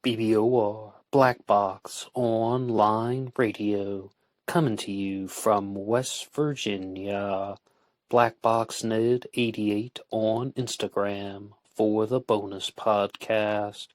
BBOR, Black Box Online Radio, coming to you from West Virginia. BlackBoxNed88 on Instagram for the bonus podcast.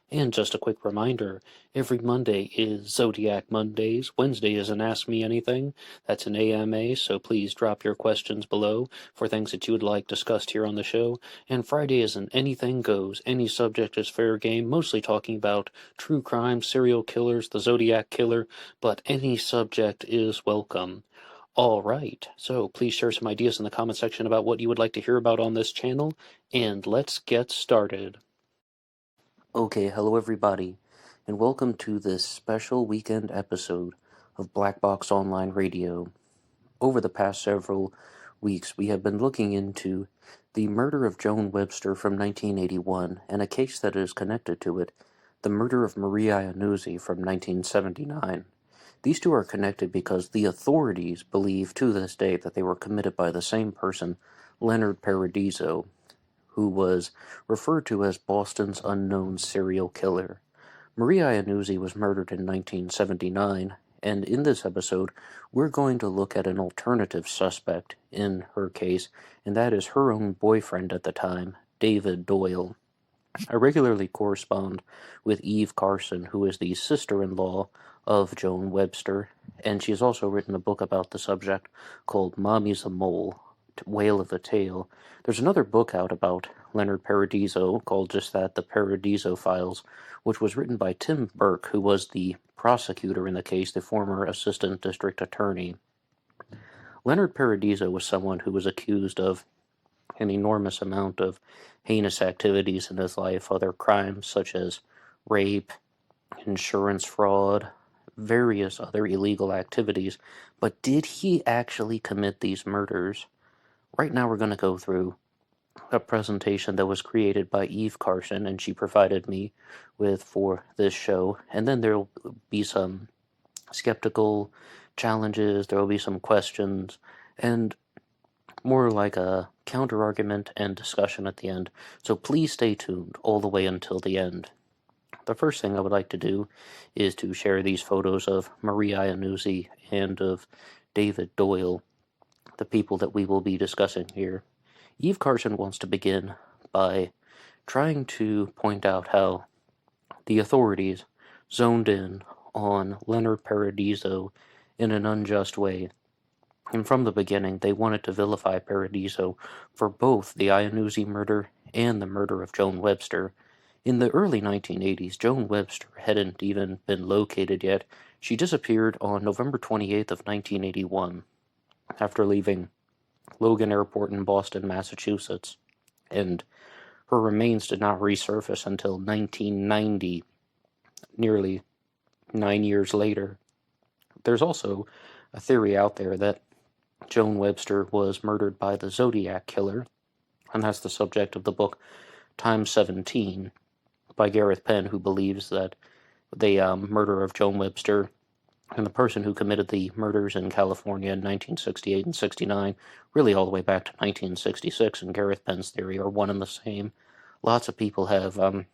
And just a quick reminder, every Monday is Zodiac Mondays. Wednesday is an Ask Me Anything. That's an AMA, so please drop your questions below for things that you would like discussed here on the show. And Friday is an Anything Goes. Any subject is fair game, mostly talking about true crime, serial killers, the Zodiac Killer, but any subject is welcome. All right, so please share some ideas in the comment section about what you would like to hear about on this channel, and let's get started. Okay, hello everybody, and welcome to this special weekend episode of Black Box Online Radio. Over the past several weeks, we have been looking into the murder of Joan Webster from 1981, and a case that is connected to it, the murder of Maria Iannuzzi from 1979. These two are connected because the authorities believe to this day that they were committed by the same person, Leonard Paradiso, who was referred to as Boston's unknown serial killer. Maria Iannuzzi was murdered in 1979, and in this episode, we're going to look at an alternative suspect in her case, and that is her own boyfriend at the time, David Doyle. I regularly correspond with Eve Carson, who is the sister-in-law of Joan Webster, and she has also written a book about the subject called Mommy's a Mole, Whale of a Tale. There's another book out about Leonard Paradiso called just that, The Paradiso Files, which was written by Tim Burke, who was the prosecutor in the case, the former assistant district attorney. Leonard Paradiso was someone who was accused of an enormous amount of heinous activities in his life, other crimes such as rape, insurance fraud, various other illegal activities. But did he actually commit these murders? Right now we're going to go through a presentation that was created by Eve Carson, and she provided me with for this show, and then there'll be some skeptical challenges, there will be some questions, and more like a counter-argument and discussion at the end, so please stay tuned all the way until the end. The first thing I would like to do is to share these photos of Maria Iannuzzi and of David Doyle, the people that we will be discussing here. Eve Carson wants to begin by trying to point out how the authorities zoned in on Leonard Paradiso in an unjust way. And from the beginning, they wanted to vilify Paradiso for both the Iannuzzi murder and the murder of Joan Webster. In the early 1980s, Joan Webster hadn't even been located yet. She disappeared on November 28th of 1981 after leaving Logan Airport in Boston, Massachusetts, and her remains did not resurface until 1990, nearly 9 years later. There's also a theory out there that Joan Webster was murdered by the Zodiac Killer, and that's the subject of the book Time 17 by Gareth Penn, who believes that the murder of Joan Webster and the person who committed the murders in California in 1968 and 69, really all the way back to 1966, and Gareth Penn's theory are one and the same. Lots of people have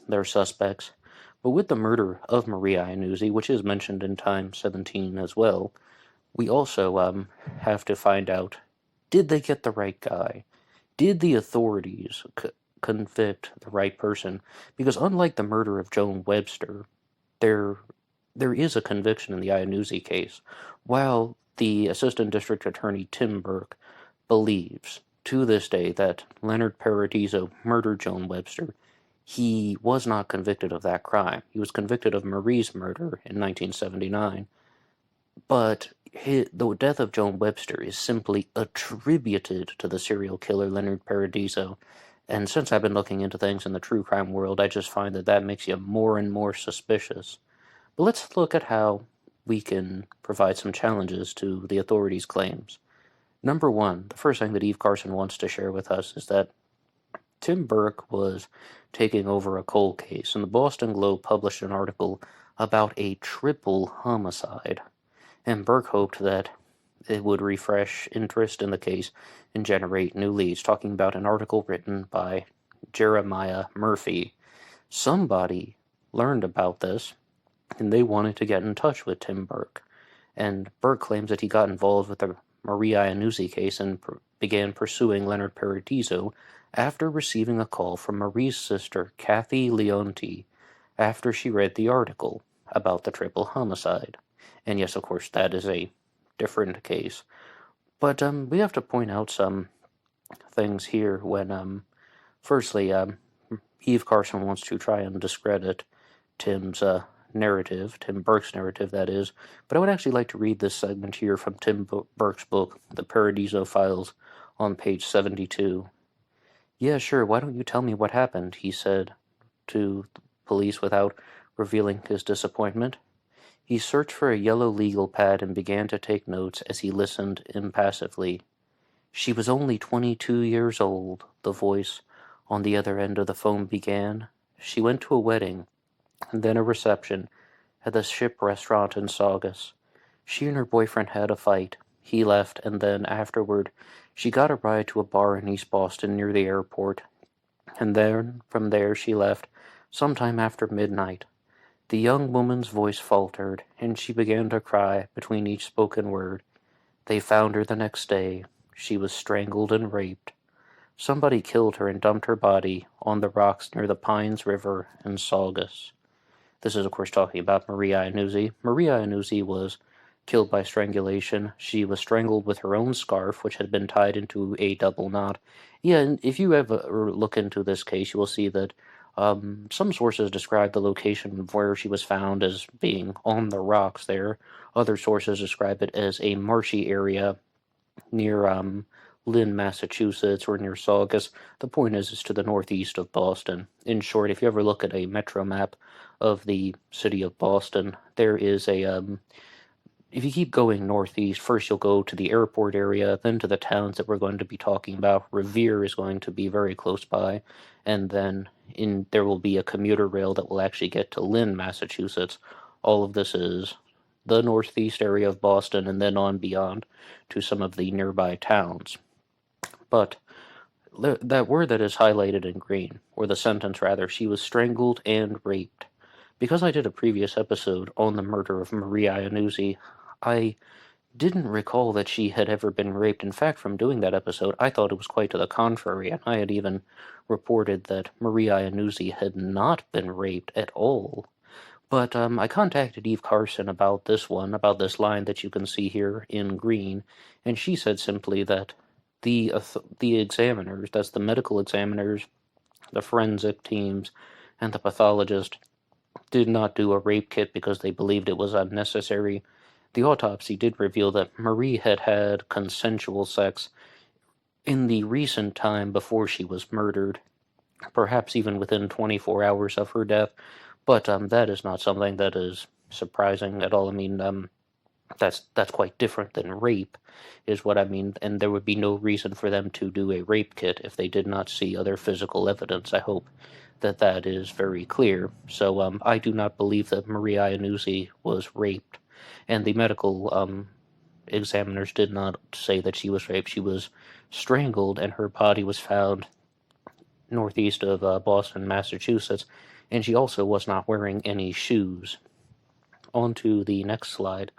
their suspects. But with the murder of Maria Iannuzzi, which is mentioned in Time 17 as well, we also have to find out, did they get the right guy? Did the authorities convict the right person? Because unlike the murder of Joan Webster, there is a conviction in the Iannuzzi case, while the Assistant District Attorney Tim Burke believes to this day that Leonard Paradiso murdered Joan Webster. He was not convicted of that crime. He was convicted of Marie's murder in 1979, but the death of Joan Webster is simply attributed to the serial killer Leonard Paradiso, and since I've been looking into things in the true crime world, I just find that makes you more and more suspicious. But let's look at how we can provide some challenges to the authorities' claims. Number one, the first thing that Eve Carson wants to share with us is that Tim Burke was taking over a cold case, and the Boston Globe published an article about a triple homicide, and Burke hoped that it would refresh interest in the case and generate new leads, talking about an article written by Jeremiah Murphy. Somebody learned about this, and they wanted to get in touch with Tim Burke. And Burke claims that he got involved with the Marie Iannuzzi case and began pursuing Leonard Paradiso after receiving a call from Marie's sister, Kathy Leonti, after she read the article about the triple homicide. And yes, of course, that is a different case. But we have to point out some things here when, firstly, Eve Carson wants to try and discredit Tim's narrative, Tim Burke's narrative, that is. But I would actually like to read this segment here from Tim Burke's book, The Paradiso Files, on page 72. "Yeah, sure, why don't you tell me what happened?" he said to police without revealing his disappointment. He searched for a yellow legal pad and began to take notes as he listened impassively. "She was only 22 years old," the voice on the other end of the phone began. "She went to a wedding, and then a reception, at the Ship restaurant in Saugus. She and her boyfriend had a fight. He left, and then, afterward, she got a ride to a bar in East Boston near the airport. And then, from there, she left, sometime after midnight. The young woman's voice faltered, and she began to cry between each spoken word. They found her the next day. She was strangled and raped. Somebody killed her and dumped her body on the rocks near the Pines River in Saugus." This is, of course, talking about Marie Iannuzzi. Marie Iannuzzi was killed by strangulation. She was strangled with her own scarf, which had been tied into a double knot. Yeah, and if you ever look into this case, you will see that some sources describe the location of where she was found as being on the rocks there. Other sources describe it as a marshy area near Lynn, Massachusetts, or near Saugus. The point is, it's to the northeast of Boston. In short, if you ever look at a metro map of the city of Boston, there is a, if you keep going northeast, first you'll go to the airport area, then to the towns that we're going to be talking about. Revere is going to be very close by, and then there will be a commuter rail that will actually get to Lynn, Massachusetts. All of this is the northeast area of Boston, and then on beyond to some of the nearby towns. But that word that is highlighted in green, or the sentence rather, "she was strangled and raped." Because I did a previous episode on the murder of Marie Iannuzzi, I didn't recall that she had ever been raped. In fact, from doing that episode, I thought it was quite to the contrary, and I had even reported that Marie Iannuzzi had not been raped at all. But I contacted Eve Carson about this line that you can see here in green, and she said simply that the examiners, that's the medical examiners, the forensic teams, and the pathologist, did not do a rape kit because they believed it was unnecessary. The autopsy did reveal that Marie had had consensual sex in the recent time before she was murdered, perhaps even within 24 hours of her death, but that is not something that is surprising at all. I mean, that's quite different than rape, is what I mean, and there would be no reason for them to do a rape kit if they did not see other physical evidence. I hope that is very clear. So I do not believe that Marie Iannuzzi was raped, and the medical examiners did not say that she was raped. She was strangled, and her body was found northeast of Boston, Massachusetts, and she also was not wearing any shoes. On to the next slide.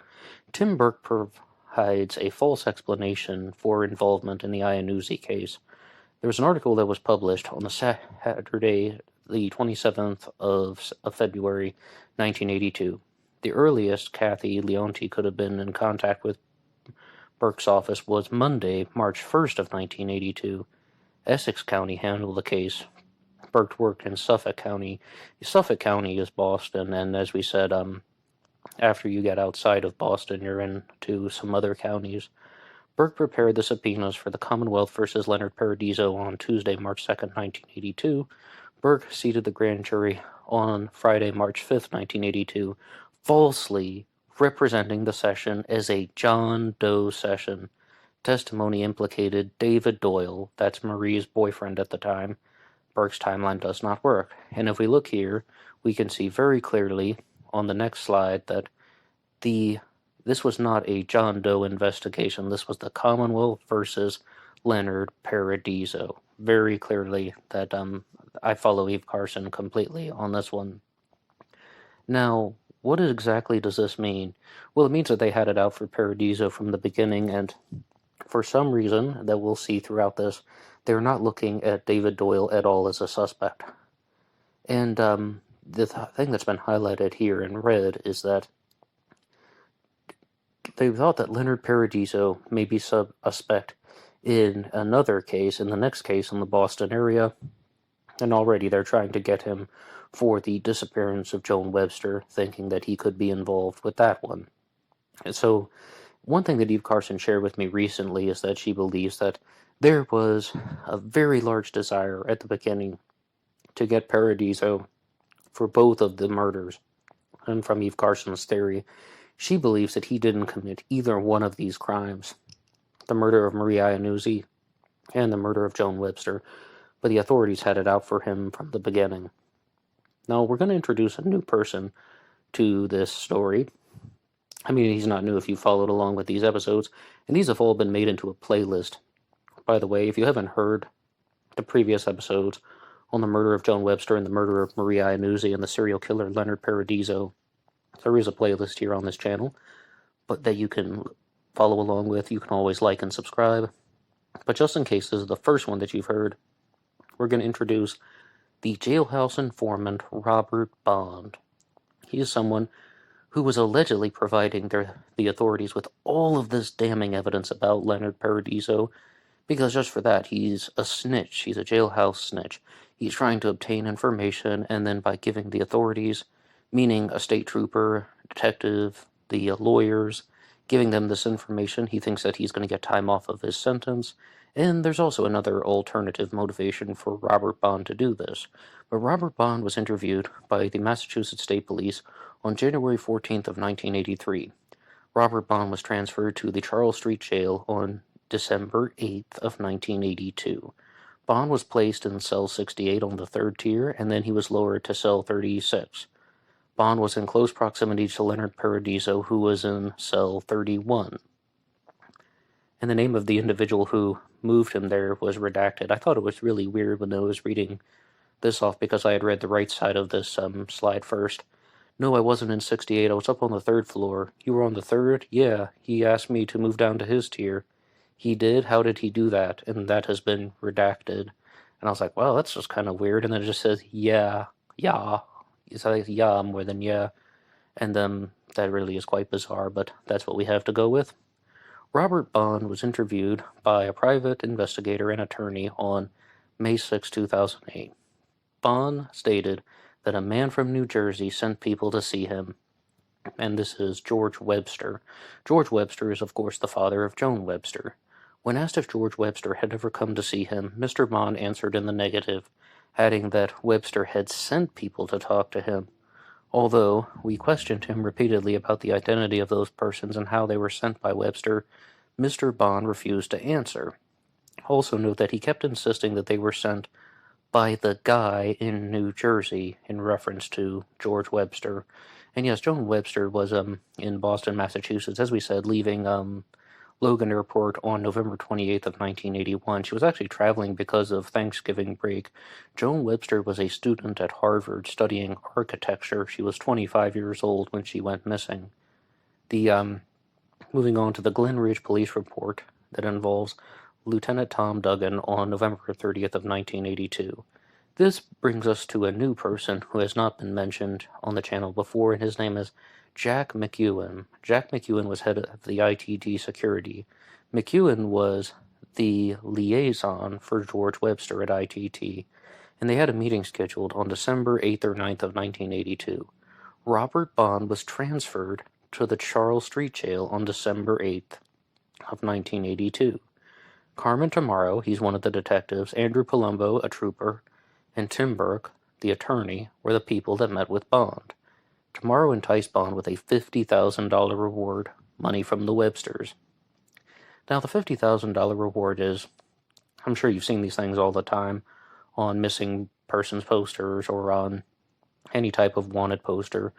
Tim Burke provides a false explanation for involvement in the Iannuzzi case. There was an article that was published on the Saturday, the 27th of February, 1982. The earliest Kathy Leonti could have been in contact with Burke's office was Monday, March 1st of 1982. Essex County handled the case. Burke worked in Suffolk County. Suffolk County is Boston, and as we said, after you get outside of Boston, you're into some other counties. Burke prepared the subpoenas for the Commonwealth versus Leonard Paradiso on Tuesday, March 2nd, 1982. Burke seated the grand jury on Friday, March 5th, 1982, falsely representing the session as a John Doe session. Testimony implicated David Doyle, that's Marie's boyfriend at the time. Burke's timeline does not work. And if we look here, we can see very clearly on the next slide that this was not a John Doe investigation. This was the Commonwealth versus Leonard Paradiso. Very clearly that I follow Eve Carson completely on this one. Now, what exactly does this mean? Well, it means that they had it out for Paradiso from the beginning, and for some reason that we'll see throughout this, they're not looking at David Doyle at all as a suspect. And the thing that's been highlighted here in red is that they thought that Leonard Paradiso may be suspect in another case, in the next case in the Boston area, and already they're trying to get him for the disappearance of Joan Webster, thinking that he could be involved with that one. And so, one thing that Eve Carson shared with me recently is that she believes that there was a very large desire at the beginning to get Paradiso for both of the murders. And from Eve Carson's theory, she believes that he didn't commit either one of these crimes, the murder of Marie Iannuzzi and the murder of Joan Webster, but the authorities had it out for him from the beginning. Now, we're going to introduce a new person to this story. I mean, he's not new if you followed along with these episodes, and these have all been made into a playlist. By the way, if you haven't heard the previous episodes on the murder of Joan Webster and the murder of Marie Iannuzzi and the serial killer Leonard Paradiso, there is a playlist here on this channel, but that you can follow along with. You can always like and subscribe. But just in case this is the first one that you've heard, we're going to introduce the jailhouse informant Robert Bond. He is someone who was allegedly providing the authorities with all of this damning evidence about Leonard Paradiso, because just for that, he's a snitch. He's a jailhouse snitch. He's trying to obtain information, and then by giving the authorities, meaning a state trooper, detective, the lawyers, giving them this information, he thinks that he's going to get time off of his sentence. And there's also another alternative motivation for Robert Bond to do this. But Robert Bond was interviewed by the Massachusetts State Police on January 14th of 1983. Robert Bond was transferred to the Charles Street Jail on December 8th of 1982. Bond was placed in cell 68 on the third tier, and then he was lowered to cell 36. Bond was in close proximity to Leonard Paradiso, who was in cell 31. And the name of the individual who moved him there was redacted. I thought it was really weird when I was reading this off, because I had read the right side of this slide first. No, I wasn't in 68. I was up on the third floor. You were on the third? Yeah, he asked me to move down to his tier. He did? How did he do that? And that has been redacted. And I was like, well, that's just kind of weird. And then it just says, yeah. It's like, yeah more than yeah. And that really is quite bizarre, but that's what we have to go with. Robert Bond was interviewed by a private investigator and attorney on May 6, 2008. Bond stated that a man from New Jersey sent people to see him, and this is George Webster. George Webster is, of course, the father of Joan Webster. When asked if George Webster had ever come to see him, Mr. Bond answered in the negative, adding that Webster had sent people to talk to him. Although we questioned him repeatedly about the identity of those persons and how they were sent by Webster, Mr. Bond refused to answer. Also note that he kept insisting that they were sent by the guy in New Jersey, in reference to George Webster. And yes, Joan Webster was in Boston, Massachusetts, as we said, leaving Logan Airport on November 28th of 1981. She was actually traveling because of Thanksgiving break. Joan Webster was a student at Harvard studying architecture. She was 25 years old when she went missing. Moving on to the Glen Ridge police report that involves Lieutenant Tom Duggan on November 30th of 1982. This brings us to a new person who has not been mentioned on the channel before, and his name is Jack McEwen. Jack McEwen was head of the ITT security. McEwen was the liaison for George Webster at ITT, and they had a meeting scheduled on December 8th or 9th of 1982. Robert Bond was transferred to the Charles Street Jail on December 8th of 1982. Carmen Tamaro, he's one of the detectives, Andrew Palumbo, a trooper, and Tim Burke, the attorney, were the people that met with Bond. Tamaro enticed Bond with a $50,000 reward, money from the Websters. Now, the $50,000 reward is, I'm sure you've seen these things all the time on missing persons posters or on any type of wanted poster.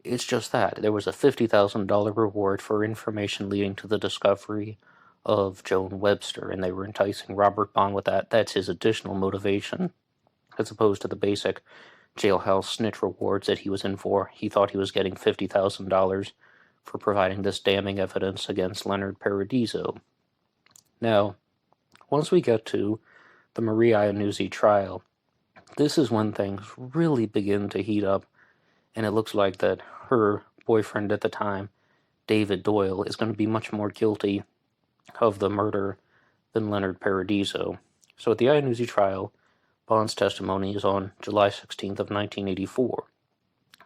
It's just that. There was a $50,000 reward for information leading to the discovery of Joan Webster, and they were enticing Robert Bond with that. That's his additional motivation, as opposed to the basic jailhouse snitch rewards that he was in for. He thought he was getting $50,000 for providing this damning evidence against Leonard Paradiso. Now, once we get to the Marie Iannuzzi trial, this is when things really begin to heat up, and it looks like that her boyfriend at the time, David Doyle, is going to be much more guilty of the murder than Leonard Paradiso. So at the Iannuzzi trial, Bond's testimony is on July 16th of 1984.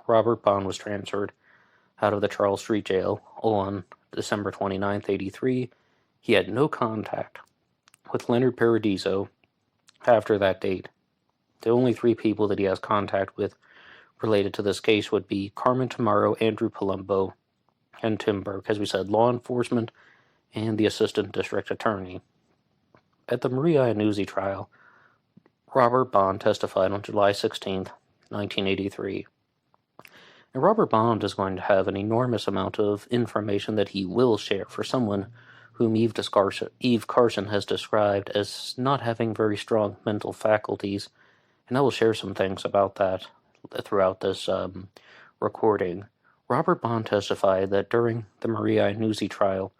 Robert Bond was transferred out of the Charles Street Jail on December 29th, 83. He had no contact with Leonard Paradiso after that date. The only three people that he has contact with related to this case would be Carmen Tamaro, Andrew Palumbo, and Tim Burke, as we said, law enforcement and the assistant district attorney. At the Marie Iannuzzi trial, Robert Bond testified on July 16th, 1983. And Robert Bond is going to have an enormous amount of information that he will share for someone whom Eve Carson has described as not having very strong mental faculties, and I will share some things about that throughout this recording. Robert Bond testified that during the Marie Iannuzzi trial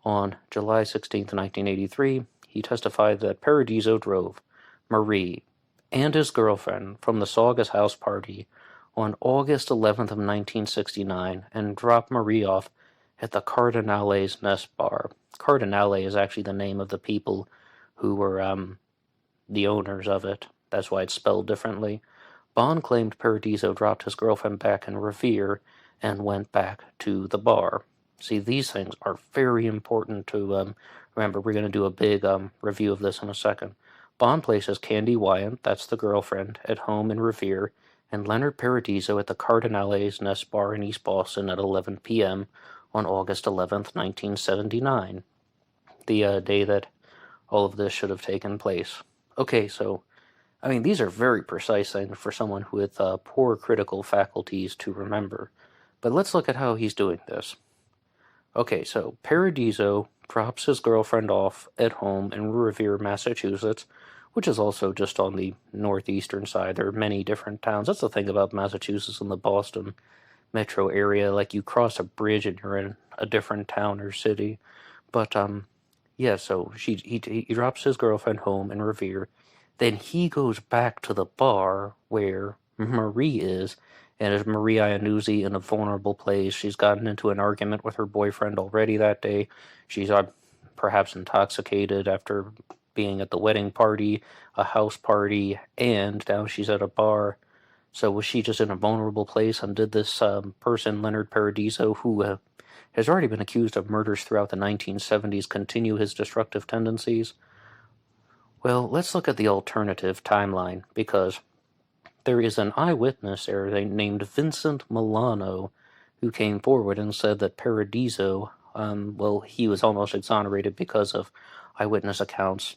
on July 16, 1983, he testified that Paradiso drove Marie and his girlfriend from the Saugus house party on August 11th of 1969 and dropped Marie off at the Cardinale's Nest Bar. Cardinale is actually the name of the people who were the owners of it. That's why it's spelled differently. Bond claimed Paradiso dropped his girlfriend back in Revere and went back to the bar. See, these things are very important to remember. We're going to do a big review of this in a second. Bond places Candy Wyant, that's the girlfriend, at home in Revere, and Leonard Paradiso at the Cardinale's Nest Bar in East Boston at 11 p.m. on August 11th, 1979, the day that all of this should have taken place. Okay, so, these are very precise things for someone with poor critical faculties to remember. But let's look at how he's doing this. Okay, so Paradiso drops his girlfriend off at home in Revere, Massachusetts, which is also just on the northeastern side. There are many different towns. That's the thing about Massachusetts and the Boston metro area. Like, you cross a bridge and you're in a different town or city. But, so he drops his girlfriend home in Revere. Then he goes back to the bar where Marie is, and is Marie Iannuzzi in a vulnerable place. She's gotten into an argument with her boyfriend already that day. She's perhaps intoxicated after being at the wedding party, a house party, and now she's at a bar. So was she just in a vulnerable place, and did this person, Leonard Paradiso, who has already been accused of murders throughout the 1970s, continue his destructive tendencies? Well, let's look at the alternative timeline, because there is an eyewitness there named Vincent Milano who came forward and said that Paradiso, he was almost exonerated because of eyewitness accounts.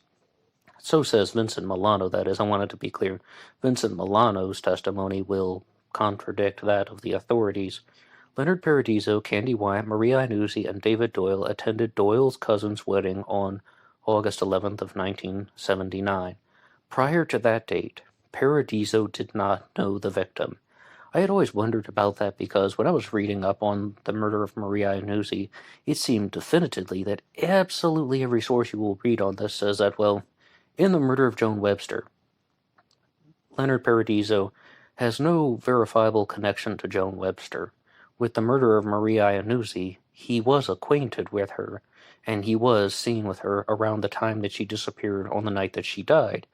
So says Vincent Milano, that is. I want it to be clear. Vincent Milano's testimony will contradict that of the authorities. Leonard Paradiso, Candy Wyant, Marie Iannuzzi, and David Doyle attended Doyle's cousin's wedding on August 11th of 1979. Prior to that date, Paradiso did not know the victim. I had always wondered about that because when I was reading up on the murder of Marie Iannuzzi, it seemed definitively that absolutely every source you will read on this says that, in the murder of Joan Webster, Leonard Paradiso has no verifiable connection to Joan Webster. With the murder of Marie Iannuzzi, he was acquainted with her, and he was seen with her around the time that she disappeared on the night that she died.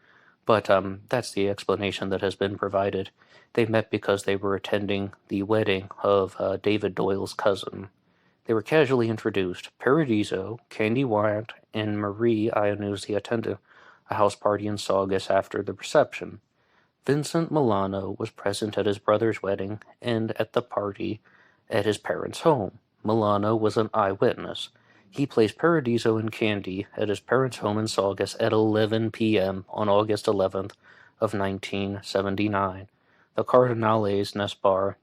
But that's the explanation that has been provided. They met because they were attending the wedding of David Doyle's cousin. They were casually introduced. Paradiso, Candy Wyant, and Marie Iannuzzi attended a house party in Saugus after the reception. Vincent Milano was present at his brother's wedding and at the party at his parents' home. Milano was an eyewitness. He placed Paradiso and Candy at his parents' home in Saugus at 11 p.m. on August 11th of 1979. The Cardinale's Nest Bar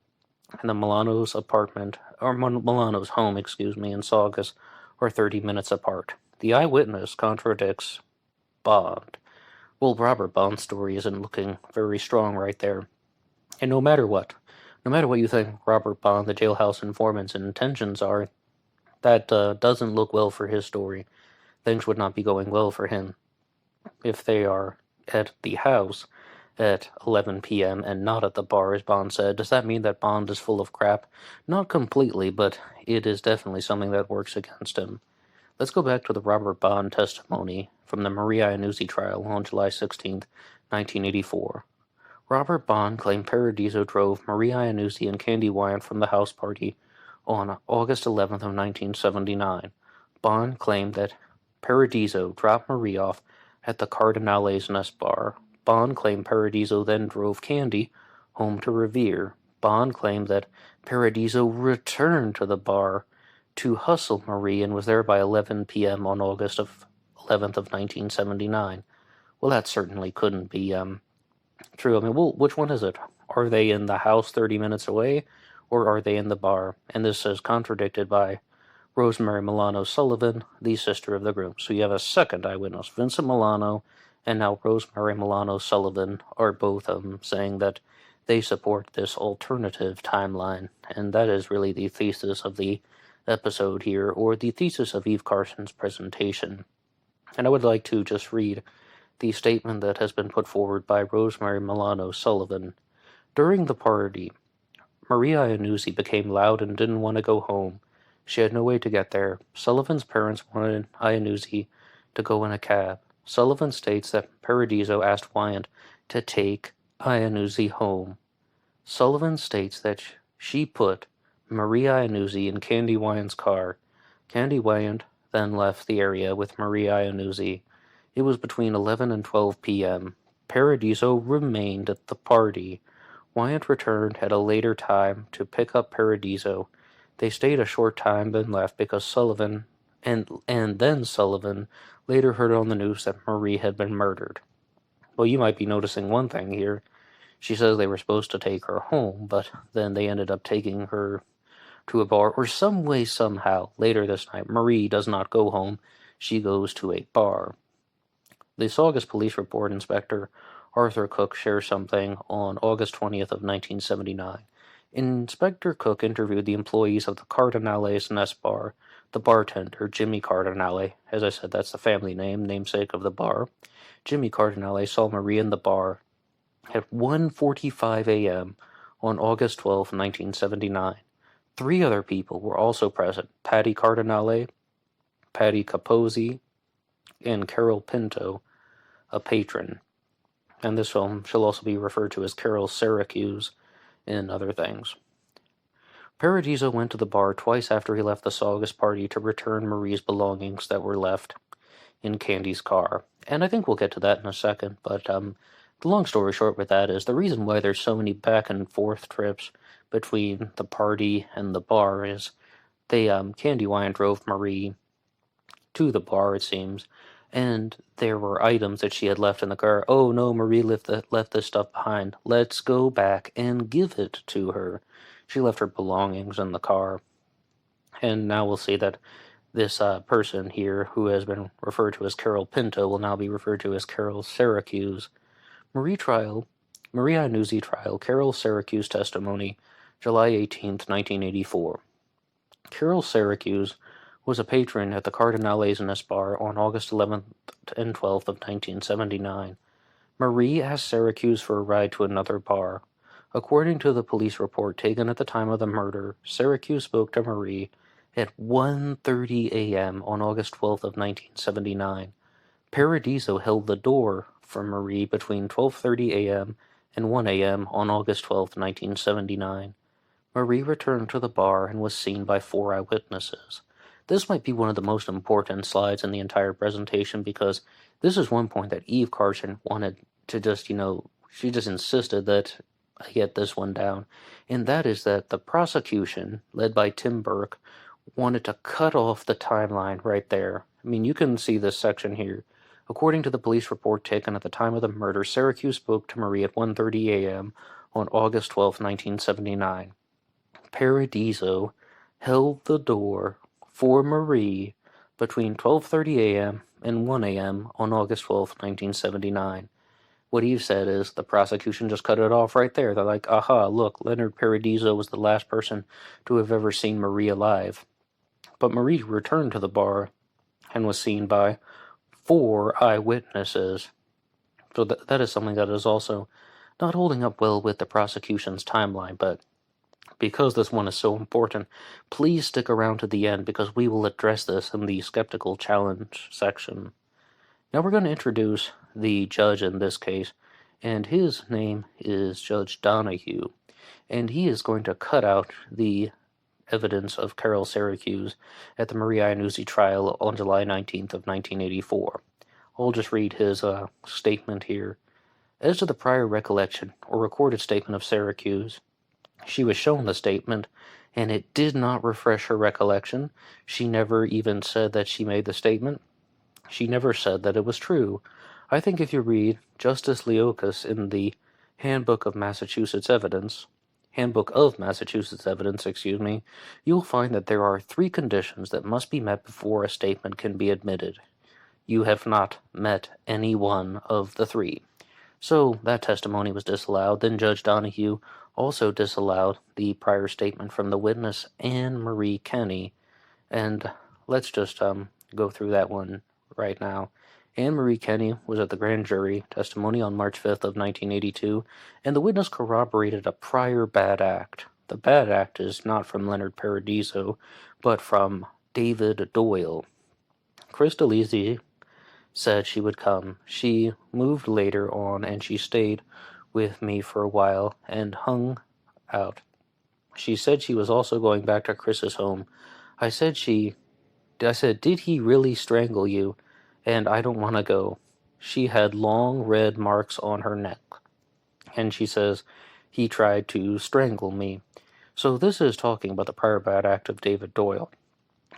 and the Milano's Milano's home, in Saugus are 30 minutes apart. The eyewitness contradicts Bond. Well, Robert Bond's story isn't looking very strong right there. And no matter what you think Robert Bond, the jailhouse informant's intentions are, that doesn't look well for his story. Things would not be going well for him if they are at the house at 11 p.m. and not at the bar, as Bond said. Does that mean that Bond is full of crap? Not completely, but it is definitely something that works against him. Let's go back to the Robert Bond testimony from the Marie Iannuzzi trial on July 16, 1984. Robert Bond claimed Paradiso drove Marie Iannuzzi and Candy Wyant from the house party on August 11th of 1979. Bond claimed that Paradiso dropped Marie off at the Cardinale's Nest Bar. Bond claimed Paradiso then drove Candy home to Revere. Bond claimed that Paradiso returned to the bar to hustle Marie and was there by 11 p.m. on August 11th of 1979. Well, that certainly couldn't be true. I mean, well, which one is it? Are they in the house 30 minutes away, or are they in the bar? And this is contradicted by Rosemary Milano Sullivan, the sister of the groom. So you have a second eyewitness, Vincent Milano, and now Rosemary Milano Sullivan are both saying that they support this alternative timeline. And that is really the thesis of the episode here, or the thesis of Eve Carson's presentation. And I would like to just read the statement that has been put forward by Rosemary Milano Sullivan. During the party, Maria Iannuzzi became loud and didn't want to go home. She had no way to get there. Sullivan's parents wanted Iannuzzi to go in a cab. Sullivan states that Paradiso asked Wyant to take Iannuzzi home. Sullivan states that she put Maria Iannuzzi in Candy Wyant's car. Candy Wyant then left the area with Maria Iannuzzi. It was between 11 and 12 p.m. Paradiso remained at the party. Wyant returned at a later time to pick up Paradiso. They stayed a short time, then left because Sullivan, and then Sullivan later heard on the news that Marie had been murdered. Well, you might be noticing one thing here. She says they were supposed to take her home, but then they ended up taking her to a bar, or some way, somehow, later this night. Marie does not go home. She goes to a bar. The Saugus Police Report Inspector Arthur Cook shares something on August 20th of 1979. Inspector Cook interviewed the employees of the Cardinale's Nest Bar. The bartender, Jimmy Cardinale, as I said, that's the family name, namesake of the bar. Jimmy Cardinale saw Marie in the bar at 1:45 a.m. on August 12, 1979. 3 other people were also present: Patty Cardinale, Patty Capozzi, and Carol Pinto, a patron. And this film shall also be referred to as Carol Syracuse in other things. Paradiso went to the bar twice after he left the Saugus party to return Marie's belongings that were left in Candy's car. And I think we'll get to that in a second, but the long story short with that is the reason why there's so many back and forth trips between the party and the bar is Candy Wyant drove Marie to the bar, it seems, and there were items that she had left in the car. Oh no, Marie left this stuff behind. Let's go back and give it to her. She left her belongings in the car. And now we'll see that this person here, who has been referred to as Carol Pinto, will now be referred to as Carol Syracuse. Marie Iannuzzi trial, Carol Syracuse testimony, July 18th, 1984. Carol Syracuse was a patron at the Cardinale's Nest Bar on August 11th and 12th of 1979. Marie asked Syracuse for a ride to another bar. According to the police report taken at the time of the murder, Syracuse spoke to Marie at 1:30 a.m. on August 12th of 1979. Paradiso held the door for Marie between 12:30 a.m. and 1 a.m. on August 12th, 1979. Marie returned to the bar and was seen by 4 eyewitnesses. This might be one of the most important slides in the entire presentation because this is one point that Eve Carson wanted to just, she just insisted that I get this one down. And that is that the prosecution, led by Tim Burke, wanted to cut off the timeline right there. I mean, you can see this section here. According to the police report taken at the time of the murder, Syracuse spoke to Marie at 1:30 a.m. on August 12, 1979. Paradiso held the door for Marie between 12:30 a.m. and 1 a.m. on August 12, 1979. what Eve said is the prosecution just cut it off right there. They're like, aha, look, Leonard Paradiso was the last person to have ever seen Marie alive. But Marie returned to the bar and was seen by 4 eyewitnesses. So that is something that is also not holding up well with the prosecution's timeline, but because this one is so important, please stick around to the end because we will address this in the Skeptical Challenge section. Now we're going to introduce the judge in this case, and his name is Judge Donahue, and he is going to cut out the evidence of Carol Syracuse at the Marie Iannuzzi trial on July 19th of 1984. I'll just read his statement here. As to the prior recollection or recorded statement of Syracuse, she was shown the statement, and it did not refresh her recollection. She never even said that she made the statement. She never said that it was true. I think if you read Justice Leocas in the Handbook of Massachusetts Evidence, you'll find that there are 3 conditions that must be met before a statement can be admitted. You have not met any one of the 3. So that testimony was disallowed. Then Judge Donahue also disallowed the prior statement from the witness Anne Marie Kenney. And let's just go through that one right now. Anne Marie Kenney was at the grand jury testimony on March 5th of 1982, and the witness corroborated a prior bad act. The bad act is not from Leonard Paradiso, but from David Doyle. Crystalisi said she would come. She moved later on, and she stayed with me for a while and hung out. She said she was also going back to Chris's home. I said, did he really strangle you? And I don't want to go. She had long red marks on her neck. And she says, he tried to strangle me. So this is talking about the prior bad act of David Doyle.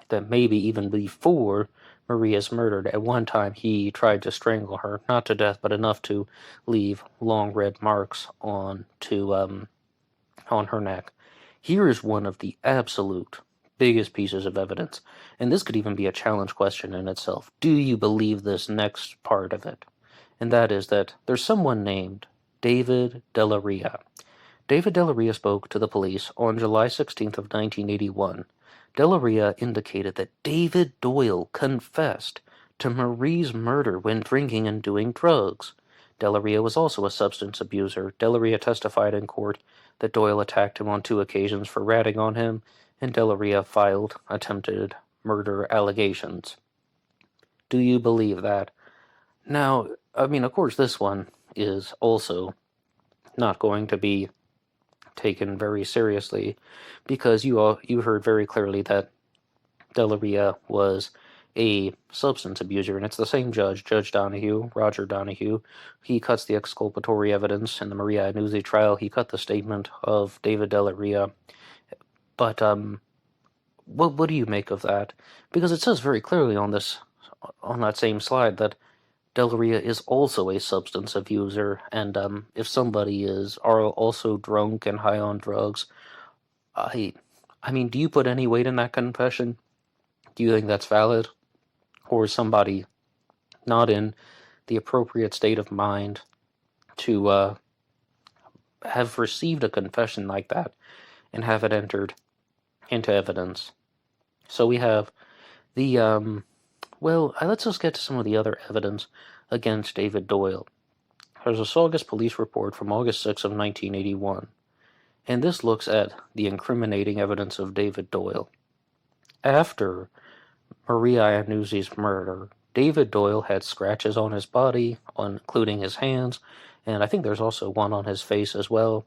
That maybe even before Maria's murdered, at one time he tried to strangle her, not to death, but enough to leave long red marks on her neck. Here is one of the absolute biggest pieces of evidence, and this could even be a challenge question in itself. Do you believe this next part of it? And that is that there's someone named David Delaria. David Delaria spoke to the police on July 16th of 1981. Delaria indicated that David Doyle confessed to Marie's murder when drinking and doing drugs. Delaria was also a substance abuser. Delaria testified in court that Doyle attacked him on 2 occasions for ratting on him, and Delaria filed attempted murder allegations. Do you believe that? Now, of course, this one is also not going to be taken very seriously, because you heard very clearly that Delaria was a substance abuser, and it's the same judge, Judge Donahue, Roger Donahue. He cuts the exculpatory evidence in the Marie Iannuzzi trial. He cut the statement of David Delaria. But what do you make of that? Because it says very clearly on that same slide that Delaria is also a substance abuser, and if somebody are also drunk and high on drugs, do you put any weight in that confession? Do you think that's valid? Or is somebody not in the appropriate state of mind to have received a confession like that and have it entered into evidence? So we have the let's just get to some of the other evidence against David Doyle. There's a Saugus police report from August 6 of 1981, and this looks at the incriminating evidence of David Doyle. After Marie Iannuzzi's murder, David Doyle had scratches on his body, including his hands, and I think there's also one on his face as well.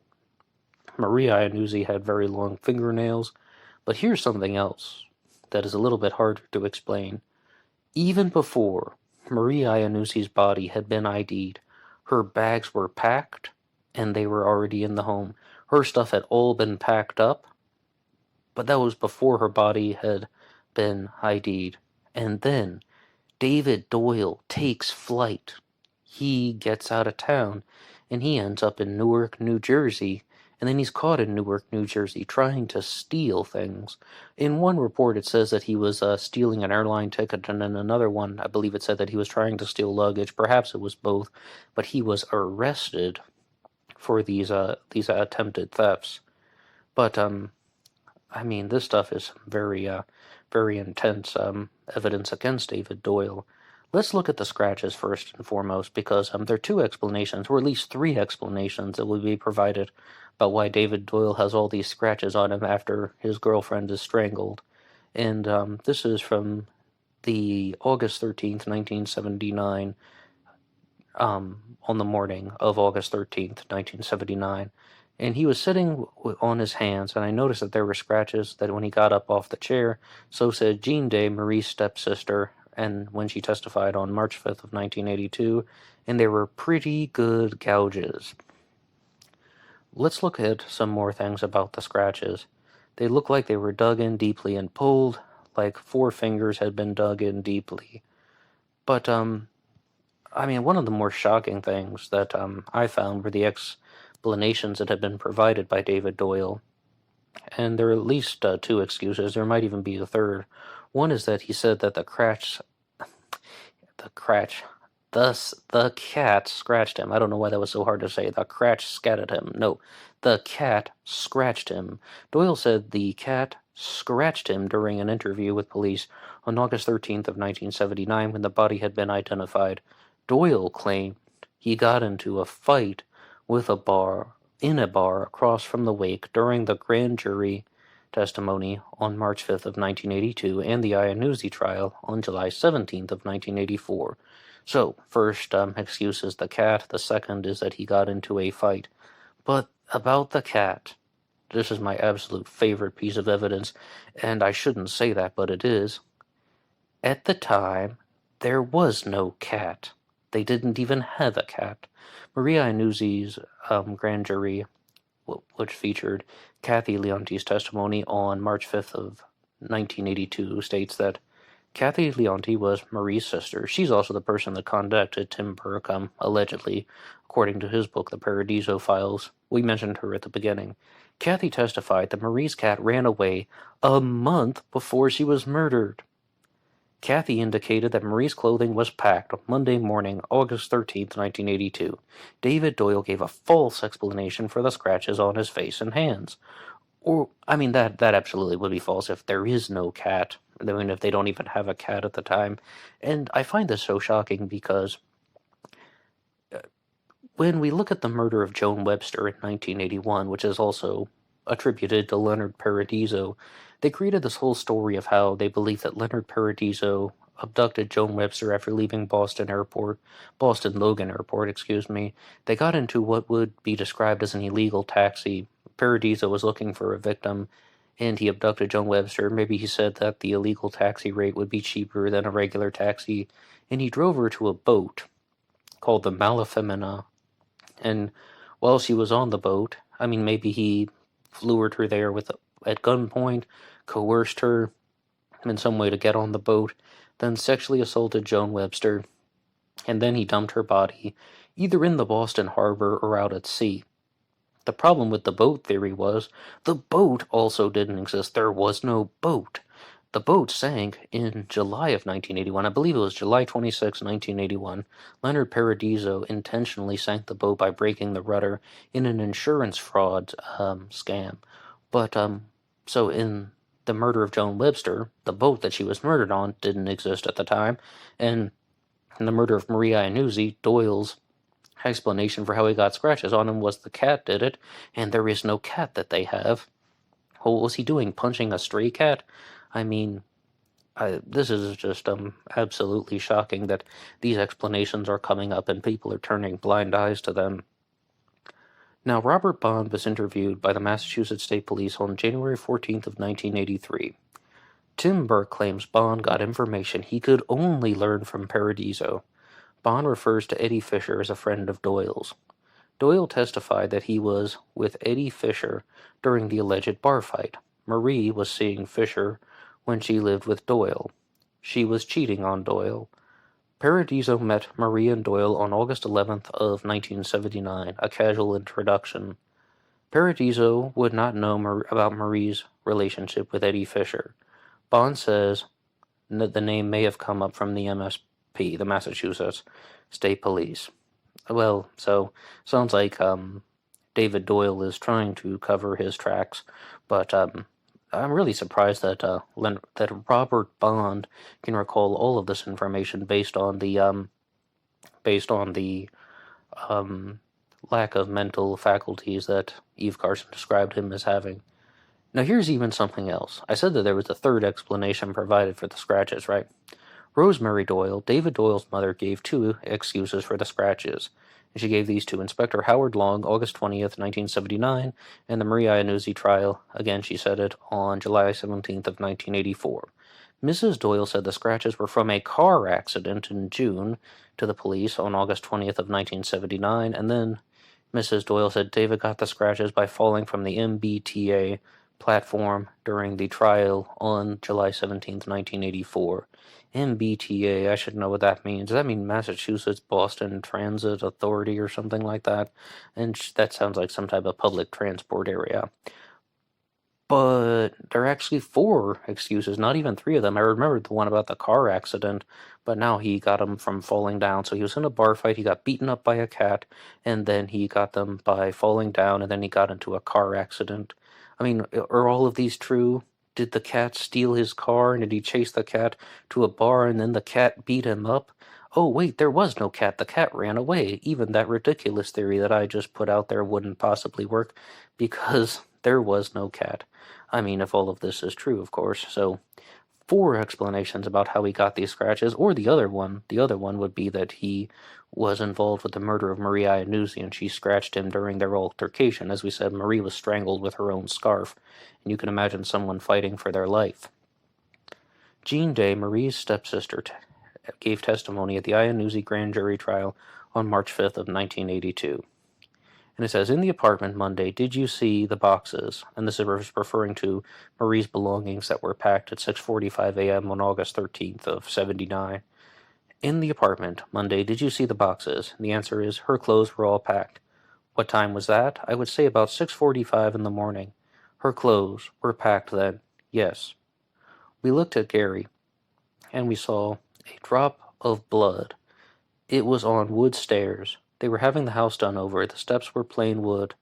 Marie Iannuzzi had very long fingernails, but here's something else that is a little bit harder to explain. Even before Marie Iannuzzi's body had been ID'd, her bags were packed, and they were already in the home. Her stuff had all been packed up, but that was before her body had been ID'd. And then David Doyle takes flight. He gets out of town, and he ends up in Newark, New Jersey, and then he's caught in Newark, New Jersey, trying to steal things. In one report, it says that he was stealing an airline ticket, and in another one, I believe it said that he was trying to steal luggage. Perhaps it was both, but he was arrested for these attempted thefts. But I mean, this stuff is very very intense evidence against David Doyle. Let's look at the scratches first and foremost, because there are two explanations, or at least three explanations, that will be provided about why David Doyle has all these scratches on him after his girlfriend is strangled. And this is from the August 13th, 1979, on the morning of August 13th, 1979. And he was sitting on his hands, and I noticed that there were scratches that when he got up off the chair. So said Jean Day, Marie's stepsister, and when she testified on March 5th of 1982, and they were pretty good gouges. Let's look at some more things about the scratches. They look like they were dug in deeply and pulled, like 4 fingers had been dug in deeply. But, I mean, one of the more shocking things that I found were the explanations that had been provided by David Doyle. And there are at least 2 excuses. There might even be a third. One is that he said that the cat scratched him. I don't know why that was so hard to say. The cratch scatted him. No, the cat scratched him. Doyle said the cat scratched him during an interview with police on August 13th of 1979 when the body had been identified. Doyle claimed he got into a fight in a bar across from the wake during the grand jury testimony on March 5th of 1982 and the Iannuzzi trial on July 17th of 1984. So, first excuse is the cat, the second is that he got into a fight. But about the cat, this is my absolute favorite piece of evidence, and I shouldn't say that, but it is. At the time, there was no cat. They didn't even have a cat. Maria Iannuzzi's grand jury, which featured Kathy Leonti's testimony on March 5th of 1982, states that Kathy Leonti was Marie's sister. She's also the person that contacted Tim Burke, allegedly, according to his book, The Paradiso Files. We mentioned her at the beginning. Kathy testified that Marie's cat ran away a month before she was murdered. Kathy indicated that Marie's clothing was packed on Monday morning, August 13th, 1982. David Doyle gave a false explanation for the scratches on his face and hands. Or, I mean, that absolutely would be false if there is no cat. I mean, if they don't even have a cat at the time. And I find this so shocking because when we look at the murder of Joan Webster in 1981, which is also attributed to Leonard Paradiso, they created this whole story of how they believe that Leonard Paradiso abducted Joan Webster after leaving Boston Logan Airport. They got into what would be described as an illegal taxi. Paradiso was looking for a victim, and he abducted Joan Webster. Maybe he said that the illegal taxi rate would be cheaper than a regular taxi, and he drove her to a boat called the Malafemina. And while she was on the boat, I mean, maybe he lured her there at gunpoint, coerced her in some way to get on the boat, then sexually assaulted Joan Webster, and then he dumped her body either in the Boston Harbor or out at sea. The problem with the boat theory was the boat also didn't exist. There was no boat. The boat sank in July of 1981. I believe it was July 26, 1981. Leonard Paradiso intentionally sank the boat by breaking the rudder in an insurance fraud scam. But, so in the murder of Joan Webster, the boat that she was murdered on didn't exist at the time, and in the murder of Maria Iannuzzi, Doyle's explanation for how he got scratches on him was the cat did it, and there is no cat that they have. What was he doing, punching a stray cat? I mean, this is just absolutely shocking that these explanations are coming up and people are turning blind eyes to them. Now, Robert Bond was interviewed by the Massachusetts State Police on January 14th of 1983. Tim Burke claims Bond got information he could only learn from Paradiso. Bond refers to Eddie Fisher as a friend of Doyle's. Doyle testified that he was with Eddie Fisher during the alleged bar fight. Marie was seeing Fisher when she lived with Doyle. She was cheating on Doyle. Paradiso met Marie and Doyle on August 11th of 1979, a casual introduction. Paradiso would not know about Marie's relationship with Eddie Fisher. Bond says that the name may have come up from the MSP, the Massachusetts State Police. Well, so sounds like David Doyle is trying to cover his tracks, but I'm really surprised that that Robert Bond can recall all of this information based on the lack of mental faculties that Eve Carson described him as having. Now here's even something else. I said that there was a third explanation provided for the scratches, right? Rosemary Doyle, David Doyle's mother, gave two excuses for the scratches. And she gave these to Inspector Howard Long, August 20th, 1979, and the Marie Iannuzzi trial, again she said it, on July 17th of 1984. Mrs. Doyle said the scratches were from a car accident in June to the police on August 20th of 1979, and then Mrs. Doyle said David got the scratches by falling from the MBTA platform during the trial on July 17th, 1984. MBTA, I should know what that means. Does that mean Massachusetts Boston Transit Authority or something like that? And that sounds like some type of public transport area. But there are actually 4 excuses, not even 3 of them. I remembered the one about the car accident, but now he got them from falling down. So he was in a bar fight, he got beaten up by a cat, and then he got them by falling down, and then he got into a car accident. I mean, are all of these true? Did the cat steal his car, and did he chase the cat to a bar, and then the cat beat him up? Oh, wait, there was no cat. The cat ran away. Even that ridiculous theory that I just put out there wouldn't possibly work, because there was no cat. I mean, if all of this is true, of course. So, 4 explanations about how he got these scratches, or the other one would be that he was involved with the murder of Marie Iannuzzi, and she scratched him during their altercation. As we said, Marie was strangled with her own scarf, and you can imagine someone fighting for their life. Jean Day, Marie's stepsister, gave testimony at the Iannuzzi grand jury trial on March 5th of 1982. And it says, in the apartment Monday, did you see the boxes? And this is referring to Marie's belongings that were packed at 6:45 a.m. on August 13th of 79. In the apartment Monday, did you see the boxes? And the answer is, her clothes were all packed. What time was that? I would say about 6:45 in the morning. Her clothes were packed then. Yes. We looked at Gary, and we saw a drop of blood. It was on wood stairs. They were having the house done over. The steps were plain wood.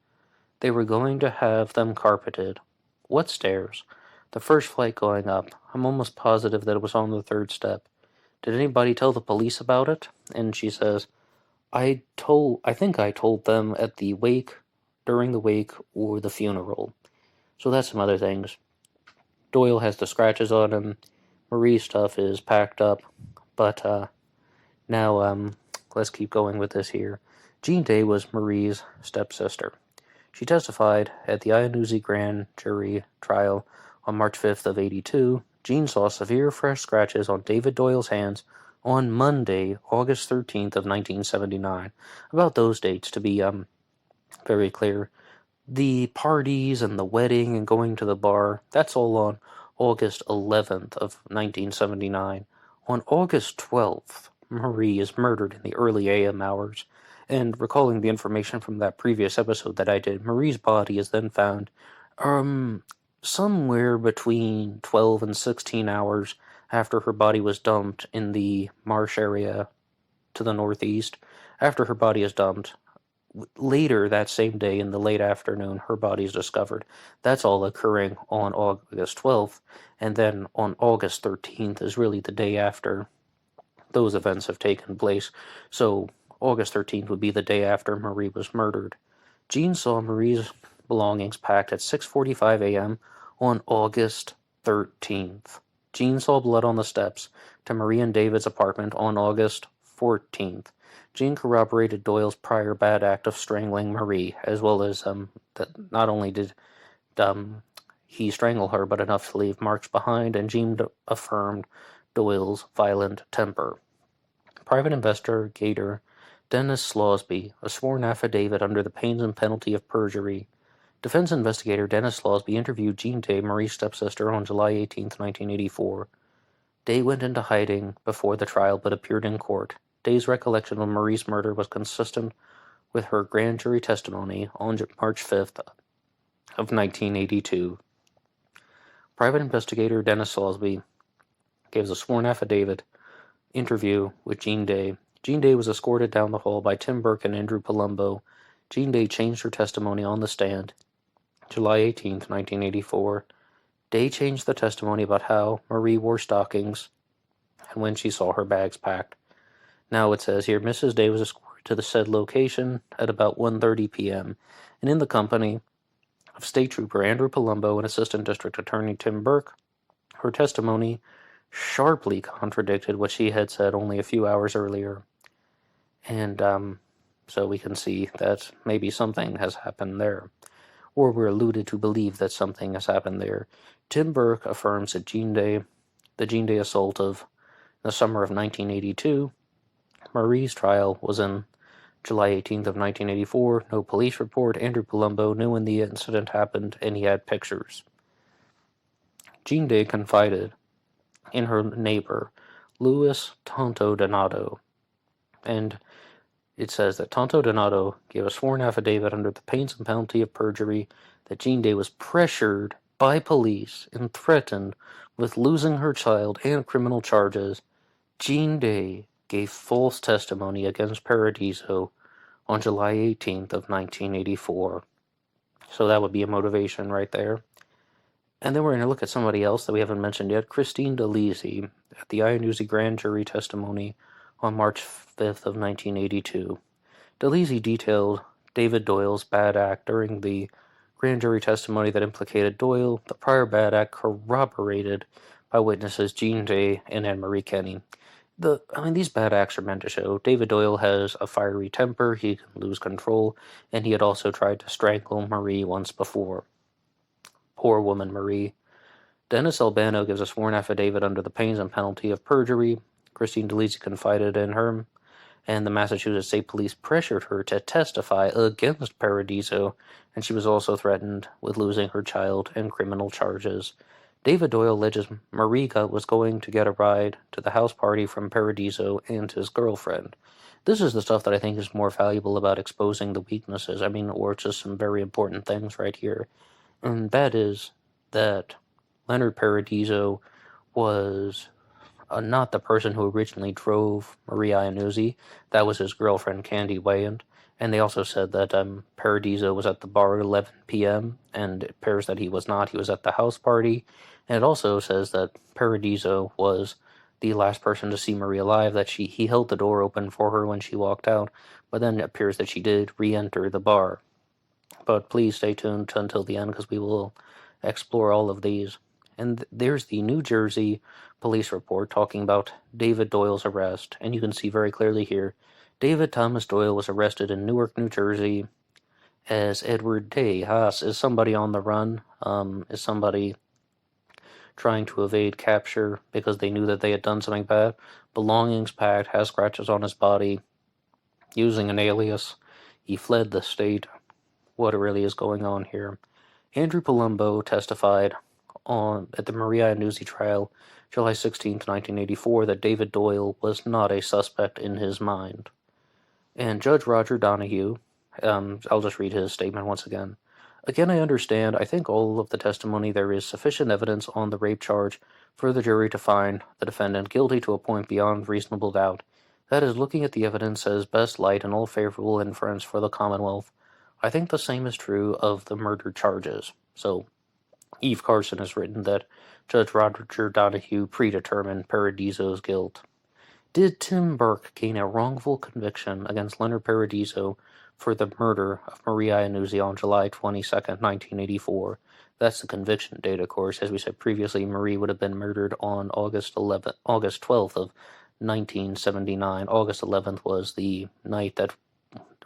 They were going to have them carpeted. What stairs? The first flight going up. I'm almost positive that it was on the 3rd step. Did anybody tell the police about it? And she says, I think I told them at the wake, during the wake, or the funeral. So that's some other things. Doyle has the scratches on him. Marie's stuff is packed up. But, now, let's keep going with this here. Jean Day was Marie's stepsister. She testified at the Iannuzzi grand jury trial on March 5th of 82. Jean saw severe fresh scratches on David Doyle's hands on Monday, August 13th of 1979. About those dates, to be very clear. The parties and the wedding and going to the bar, that's all on August 11th of 1979. On August 12th, Marie is murdered in the early AM hours. And recalling the information from that previous episode that I did, Marie's body is then found somewhere between 12 and 16 hours after her body was dumped in the marsh area to the northeast. After her body is dumped, later that same day in the late afternoon, her body is discovered. That's all occurring on August 12th, and then on August 13th is really the day after those events have taken place. So August 13th would be the day after Marie was murdered. Jean saw Marie's belongings packed at 6:45 a.m. on August 13th. Jean saw blood on the steps to Marie and David's apartment on August 14th. Jean corroborated Doyle's prior bad act of strangling Marie, as well as that not only did he strangle her, but enough to leave marks behind, and Jean affirmed Doyle's violent temper. Private investigator Dennis Slosby, a sworn affidavit under the pains and penalty of perjury. Defense investigator Dennis Slosby interviewed Jean Day, Marie's stepsister, on July 18, 1984. Day went into hiding before the trial but appeared in court. Day's recollection of Marie's murder was consistent with her grand jury testimony on March 5th of 1982. Private investigator Dennis Salisbury gives a sworn affidavit interview with Jean Day. Jean Day was escorted down the hall by Tim Burke and Andrew Palumbo. Jean Day changed her testimony on the stand. July 18, 1984. Day changed the testimony about how Marie wore stockings and when she saw her bags packed. Now it says here, Mrs. Day was escorted to the said location at about 1:30 p.m. and in the company of State Trooper Andrew Palumbo and Assistant District Attorney Tim Burke. Her testimony sharply contradicted what she had said only a few hours earlier. And so we can see that maybe something has happened there. Or we're alluded to believe that something has happened there. Tim Burke affirms that the Jean Day assault of the summer of 1982, Marie's trial was in July 18th of 1984. No police report. Andrew Palumbo knew when the incident happened, and he had pictures. Jean Day confided in her neighbor, Louis Tonto Donato, and it says that Tonto Donato gave a sworn affidavit under the pains and penalty of perjury that Jean Day was pressured by police and threatened with losing her child and criminal charges. Jean Day gave false testimony against Paradiso on July 18th of 1984. So that would be a motivation right there. And then we're going to look at somebody else that we haven't mentioned yet, Christine DeLisi, at the Iannuzzi grand jury testimony on March 5th of 1982. DeLisi detailed David Doyle's bad act during the grand jury testimony that implicated Doyle. The prior bad act corroborated by witnesses Jean Day and Anne-Marie Kenny. These bad acts are meant to show David Doyle has a fiery temper, he can lose control, and he had also tried to strangle Marie once before. Poor woman Marie. Dennis Albano gives a sworn affidavit under the pains and penalty of perjury. Christine DeLisi confided in her, and the Massachusetts State Police pressured her to testify against Paradiso, and she was also threatened with losing her child and criminal charges. David Doyle alleges Marie was going to get a ride to the house party from Paradiso and his girlfriend. This is the stuff that I think is more valuable about exposing the weaknesses. Or just some very important things right here. And that is that Leonard Paradiso was not the person who originally drove Marie Iannuzzi. That was his girlfriend, Candy Wayand. And they also said that Paradiso was at the bar at 11 p.m., and it appears that he was not. He was at the house party. And it also says that Paradiso was the last person to see Marie alive, that he held the door open for her when she walked out, but then it appears that she did re-enter the bar. But please stay tuned until the end, because we will explore all of these. And there's the New Jersey police report talking about David Doyle's arrest, and you can see very clearly here, David Thomas Doyle was arrested in Newark, New Jersey as Edward Day Haas. Is somebody on the run? Is somebody trying to evade capture because they knew that they had done something bad? Belongings packed, has scratches on his body, using an alias. He fled the state. What really is going on here? Andrew Palumbo testified at the Marie Iannuzzi trial, July 16, 1984, that David Doyle was not a suspect in his mind. And Judge Roger Donahue, I'll just read his statement once again. Again, I understand. I think all of the testimony, there is sufficient evidence on the rape charge for the jury to find the defendant guilty to a point beyond reasonable doubt. That is, looking at the evidence as best light and all favorable inference for the Commonwealth. I think the same is true of the murder charges. So, Eve Carson has written that Judge Roger Donahue predetermined Paradiso's guilt. Did Tim Burke gain a wrongful conviction against Leonard Paradiso for the murder of Marie Iannuzzi on July 22, 1984? That's the conviction date, of course. As we said previously, Marie would have been murdered on August 12th of 1979. August 11th was the night that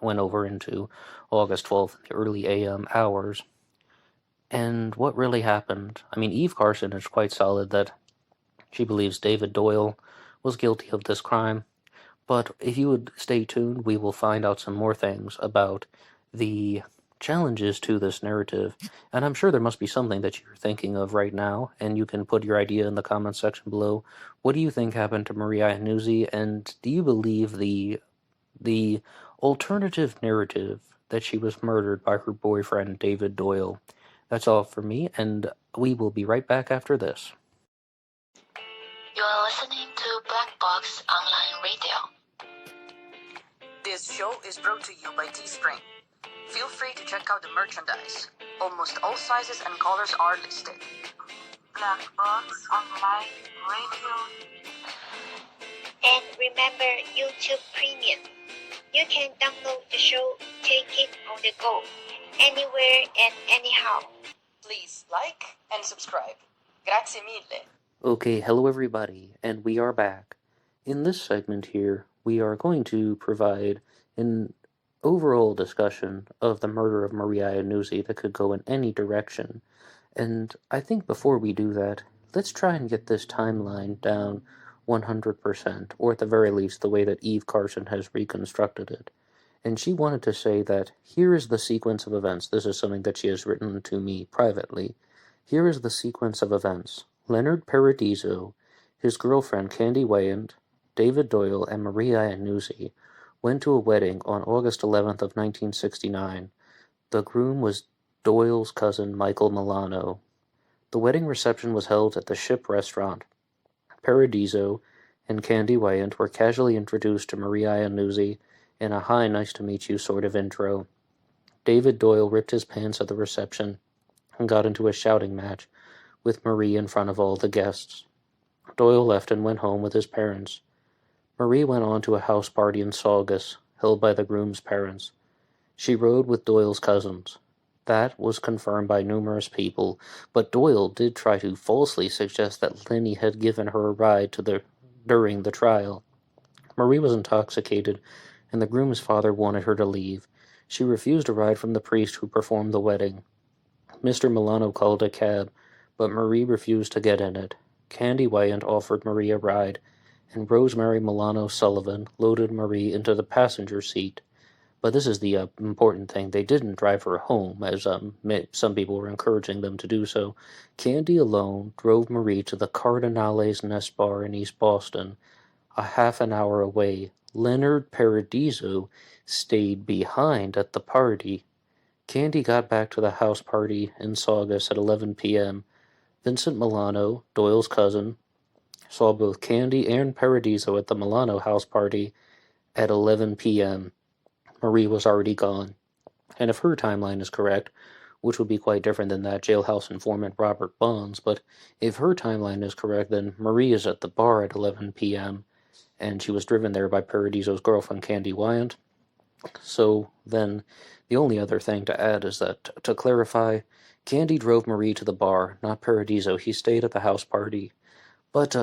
went over into August 12th, the early AM hours. And what really happened? Eve Carson is quite solid that she believes David Doyle was guilty of this crime. But if you would stay tuned, we will find out some more things about the challenges to this narrative. And I'm sure there must be something that you're thinking of right now, and you can put your idea in the comments section below. What do you think happened to Marie Iannuzzi, and do you believe the alternative narrative that she was murdered by her boyfriend, David Doyle? That's all for me, and we will be right back after this. You are listening to Blackbox Online Radio. This show is brought to you by TeeSpring. Feel free to check out the merchandise. Almost all sizes and colors are listed. Blackbox Online Radio. And remember YouTube Premium. You can download the show, take it on the go, anywhere and anyhow. Please like and subscribe. Grazie mille. Okay, hello everybody, and we are back. In this segment here, we are going to provide an overall discussion of the murder of Maria Iannuzzi that could go in any direction. And I think before we do that, let's try and get this timeline down 100%, or at the very least the way that Eve Carson has reconstructed it. And she wanted to say that here is the sequence of events. This is something that she has written to me privately. Here is the sequence of events. Leonard Paradiso, his girlfriend Candy Wayand, David Doyle, and Maria Iannuzzi went to a wedding on August 11th of 1969. The groom was Doyle's cousin Michael Milano. The wedding reception was held at the Ship Restaurant. Paradiso and Candy Wayand were casually introduced to Maria Iannuzzi in a "hi, nice to meet you" sort of intro. David Doyle ripped his pants at the reception and got into a shouting match with Marie in front of all the guests. Doyle left and went home with his parents. Marie went on to a house party in Saugus, held by the groom's parents. She rode with Doyle's cousins. That was confirmed by numerous people, but Doyle did try to falsely suggest that Lenny had given her a ride during the trial. Marie was intoxicated, and the groom's father wanted her to leave. She refused a ride from the priest who performed the wedding. Mr. Milano called a cab, but Marie refused to get in it. Candy Wayand offered Marie a ride, and Rosemary Milano Sullivan loaded Marie into the passenger seat. But this is the important thing. They didn't drive her home, as some people were encouraging them to do so. Candy alone drove Marie to the Cardinale's Nest Bar in East Boston, a half an hour away. Leonard Paradiso stayed behind at the party. Candy got back to the house party in Saugus at 11 p.m. Vincent Milano, Doyle's cousin, saw both Candy and Paradiso at the Milano house party at 11 p.m. Marie was already gone. And if her timeline is correct, which would be quite different than that jailhouse informant Robert Bonds, but if her timeline is correct, then Marie is at the bar at 11 p.m., and she was driven there by Paradiso's girlfriend Candy Wayand. So then the only other thing to add is that, to clarify, Candy drove Marie to the bar, not Paradiso. He stayed at the house party. But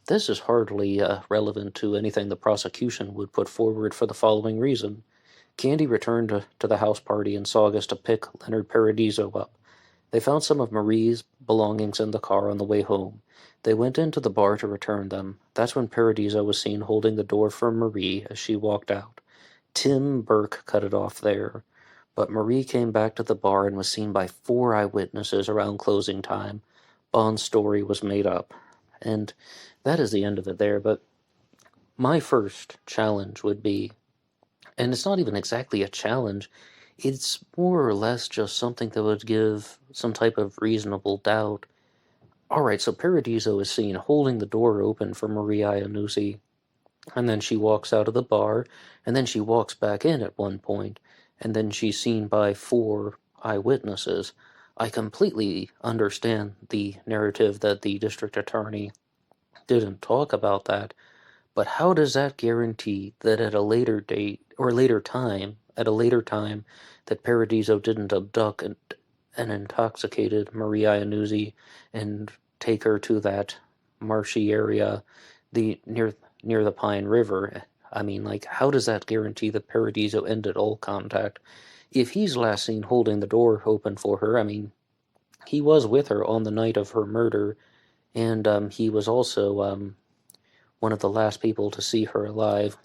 this is hardly relevant to anything the prosecution would put forward for the following reason. Candy returned to the house party in Saugus to pick Leonard Paradiso up. They found some of Marie's belongings in the car on the way home. They went into the bar to return them. That's when Paradiso was seen holding the door for Marie as she walked out. Tim Burke cut it off there. But Marie came back to the bar and was seen by 4 eyewitnesses around closing time. Bond's story was made up. And that is the end of it there. But my first challenge would be, and it's not even exactly a challenge, it's more or less just something that would give some type of reasonable doubt. Alright, so Paradiso is seen holding the door open for Maria Iannuzzi, and then she walks out of the bar, and then she walks back in at one point, and then she's seen by 4 eyewitnesses. I completely understand the narrative that the district attorney didn't talk about that, but how does that guarantee that at a later date, or later time, that Paradiso didn't abduct an intoxicated Maria Iannuzzi and take her to that marshy area near the Pine River? I mean, how does that guarantee that Paradiso ended all contact? If he's last seen holding the door open for her, I mean, he was with her on the night of her murder, and he was also one of the last people to see her alive.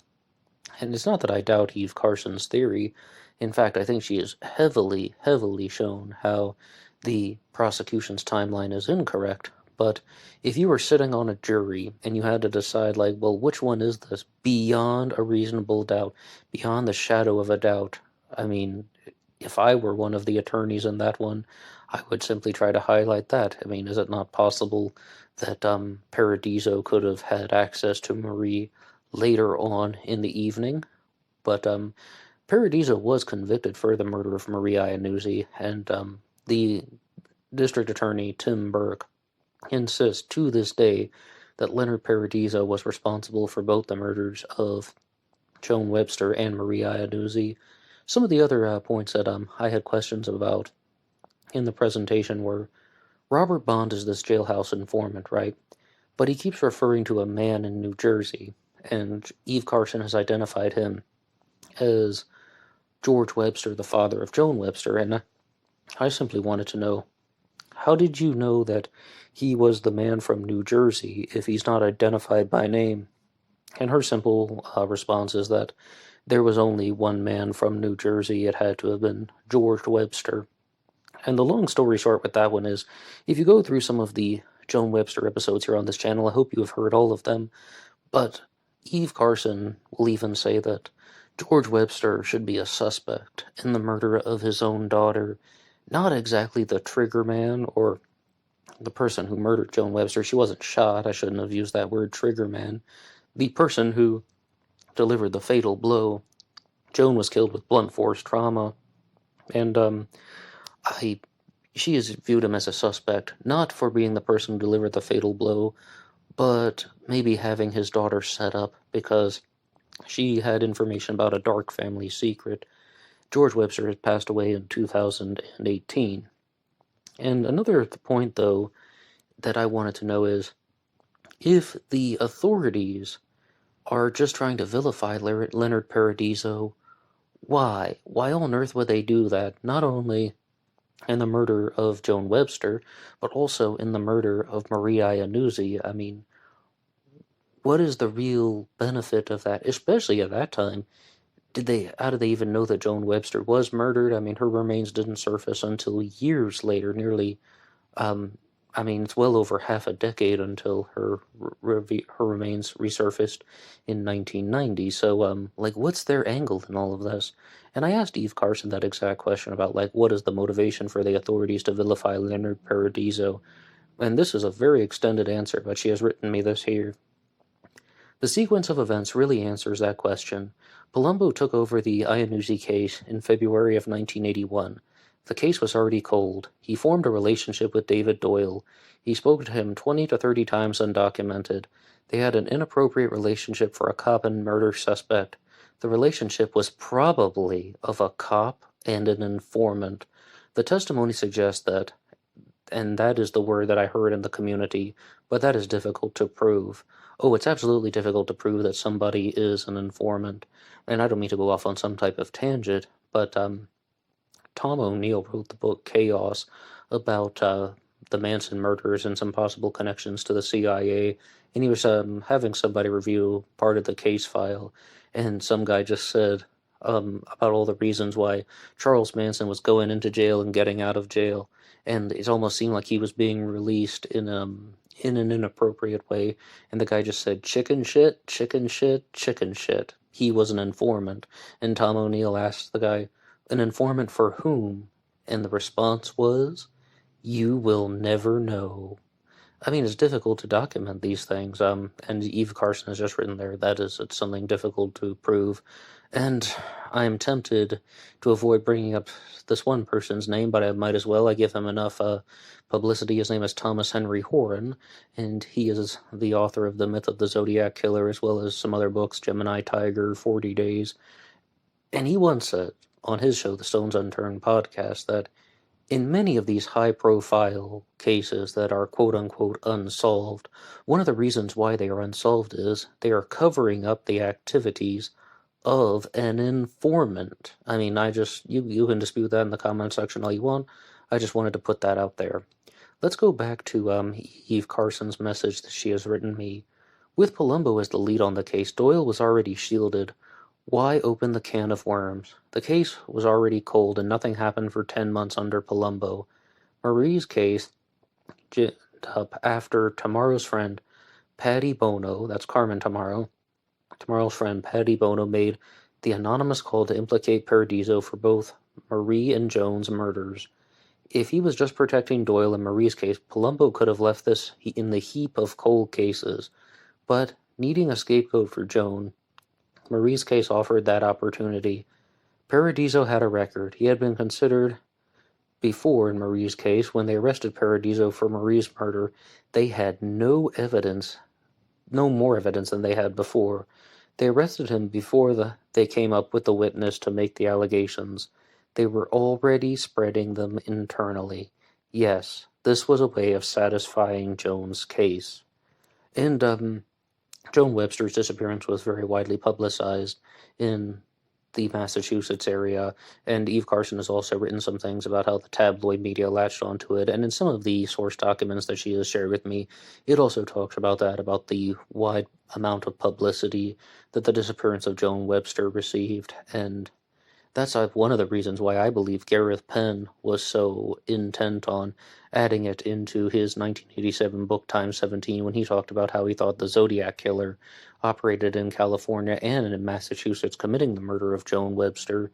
And it's not that I doubt Eve Carson's theory. In fact, I think she is heavily, heavily shown how the prosecution's timeline is incorrect. But if you were sitting on a jury and you had to decide, which one is this? Beyond a reasonable doubt, beyond the shadow of a doubt. I mean, if I were one of the attorneys in that one, I would simply try to highlight that. I mean, is it not possible that Paradiso could have had access to Marie later on in the evening? But Paradiso was convicted for the murder of Marie Iannuzzi, and the district attorney, Tim Burke, insists to this day that Leonard Paradiso was responsible for both the murders of Joan Webster and Marie Iannuzzi. Some of the other points that I had questions about in the presentation were, Robert Bond is this jailhouse informant, right? But he keeps referring to a man in New Jersey, and Eve Carson has identified him as George Webster, the father of Joan Webster, and I simply wanted to know, how did you know that he was the man from New Jersey if he's not identified by name? And her simple response is that there was only one man from New Jersey. It had to have been George Webster. And the long story short with that one is, if you go through some of the Joan Webster episodes here on this channel, I hope you have heard all of them, but Eve Carson will even say that George Webster should be a suspect in the murder of his own daughter, not exactly the trigger man or the person who murdered Joan Webster. She wasn't shot. I shouldn't have used that word, trigger man. The person who delivered the fatal blow. Joan was killed with blunt force trauma, and she has viewed him as a suspect, not for being the person who delivered the fatal blow, but maybe having his daughter set up because she had information about a dark family secret. George Webster had passed away in 2018. And another point, though, that I wanted to know is, if the authorities are just trying to vilify Leonard Paradiso, why? Why on earth would they do that? Not only in the murder of Joan Webster, but also in the murder of Marie Iannuzzi. I mean, what is the real benefit of that, especially at that time? How did they even know that Joan Webster was murdered? I mean, her remains didn't surface until years later, nearly, it's well over half a decade until her remains resurfaced in 1990. So, what's their angle in all of this? And I asked Eve Carson that exact question about, what is the motivation for the authorities to vilify Leonard Paradiso? And this is a very extended answer, but she has written me this here. The sequence of events really answers that question. Palumbo took over the Iannuzzi case in February of 1981. The case was already cold. He formed a relationship with David Doyle. He spoke to him 20 to 30 times undocumented. They had an inappropriate relationship for a cop and murder suspect. The relationship was probably of a cop and an informant. The testimony suggests that, and that is the word that I heard in the community, but that is difficult to prove. Oh, it's absolutely difficult to prove that somebody is an informant. And I don't mean to go off on some type of tangent, but Tom O'Neill wrote the book Chaos about the Manson murders and some possible connections to the CIA, and he was having somebody review part of the case file, and some guy just said about all the reasons why Charles Manson was going into jail and getting out of jail, and it almost seemed like he was being released in an inappropriate way, and the guy just said, chicken shit, chicken shit, chicken shit. He was an informant, and Tom O'Neill asked the guy, an informant for whom? And the response was, you will never know. I mean, it's difficult to document these things, and Eve Carson has just written there, it's something difficult to prove, and I am tempted to avoid bringing up this one person's name, but I might as well. I give him enough publicity. His name is Thomas Henry Horan, and he is the author of The Myth of the Zodiac Killer, as well as some other books, Gemini Tiger, 40 Days, and he once said on his show, the Stones Unturned podcast, that in many of these high-profile cases that are quote-unquote unsolved, one of the reasons why they are unsolved is they are covering up the activities of an informant. I mean, you can dispute that in the comment section all you want. I just wanted to put that out there. Let's go back to Eve Carson's message that she has written me. With Palumbo as the lead on the case, Doyle was already shielded. Why open the can of worms? The case was already cold and nothing happened for 10 months under Palumbo. Marie's case, after Tomorrow's friend, Patty Bono, that's Carmen Tomorrow, Tomorrow's friend Patty Bono made the anonymous call to implicate Paradiso for both Marie and Joan's murders. If he was just protecting Doyle and Marie's case, Palumbo could have left this in the heap of cold cases. But, needing a scapegoat for Joan, Marie's case offered that opportunity. Paradiso had a record. He had been considered before in Marie's case. When they arrested Paradiso for Marie's murder, they had no more evidence than they had before. They arrested him before they came up with the witness to make the allegations. They were already spreading them internally. Yes, this was a way of satisfying Joan's case. And, Joan Webster's disappearance was very widely publicized in the Massachusetts area, and Eve Carson has also written some things about how the tabloid media latched onto it, and in some of the source documents that she has shared with me, it also talks about that, about the wide amount of publicity that the disappearance of Joan Webster received, and that's one of the reasons why I believe Gareth Penn was so intent on adding it into his 1987 book Times 17 when he talked about how he thought the Zodiac Killer operated in California and in Massachusetts committing the murder of Joan Webster.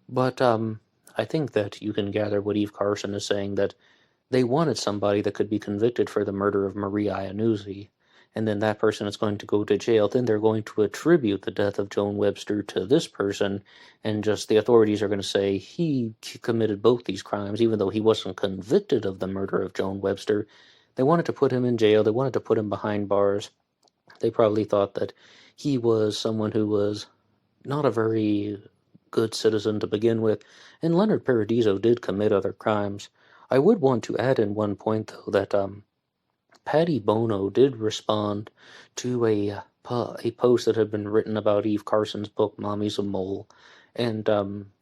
But I think that you can gather what Eve Carson is saying, that they wanted somebody that could be convicted for the murder of Marie Iannuzzi, and then that person is going to go to jail. Then they're going to attribute the death of Joan Webster to this person, and just the authorities are going to say he committed both these crimes, even though he wasn't convicted of the murder of Joan Webster. They wanted to put him in jail. They wanted to put him behind bars. They probably thought that he was someone who was not a very good citizen to begin with, and Leonard Paradiso did commit other crimes. I would want to add in one point, though, that Patty Bono did respond to a post that had been written about Eve Carson's book, Mommy's a Mole, and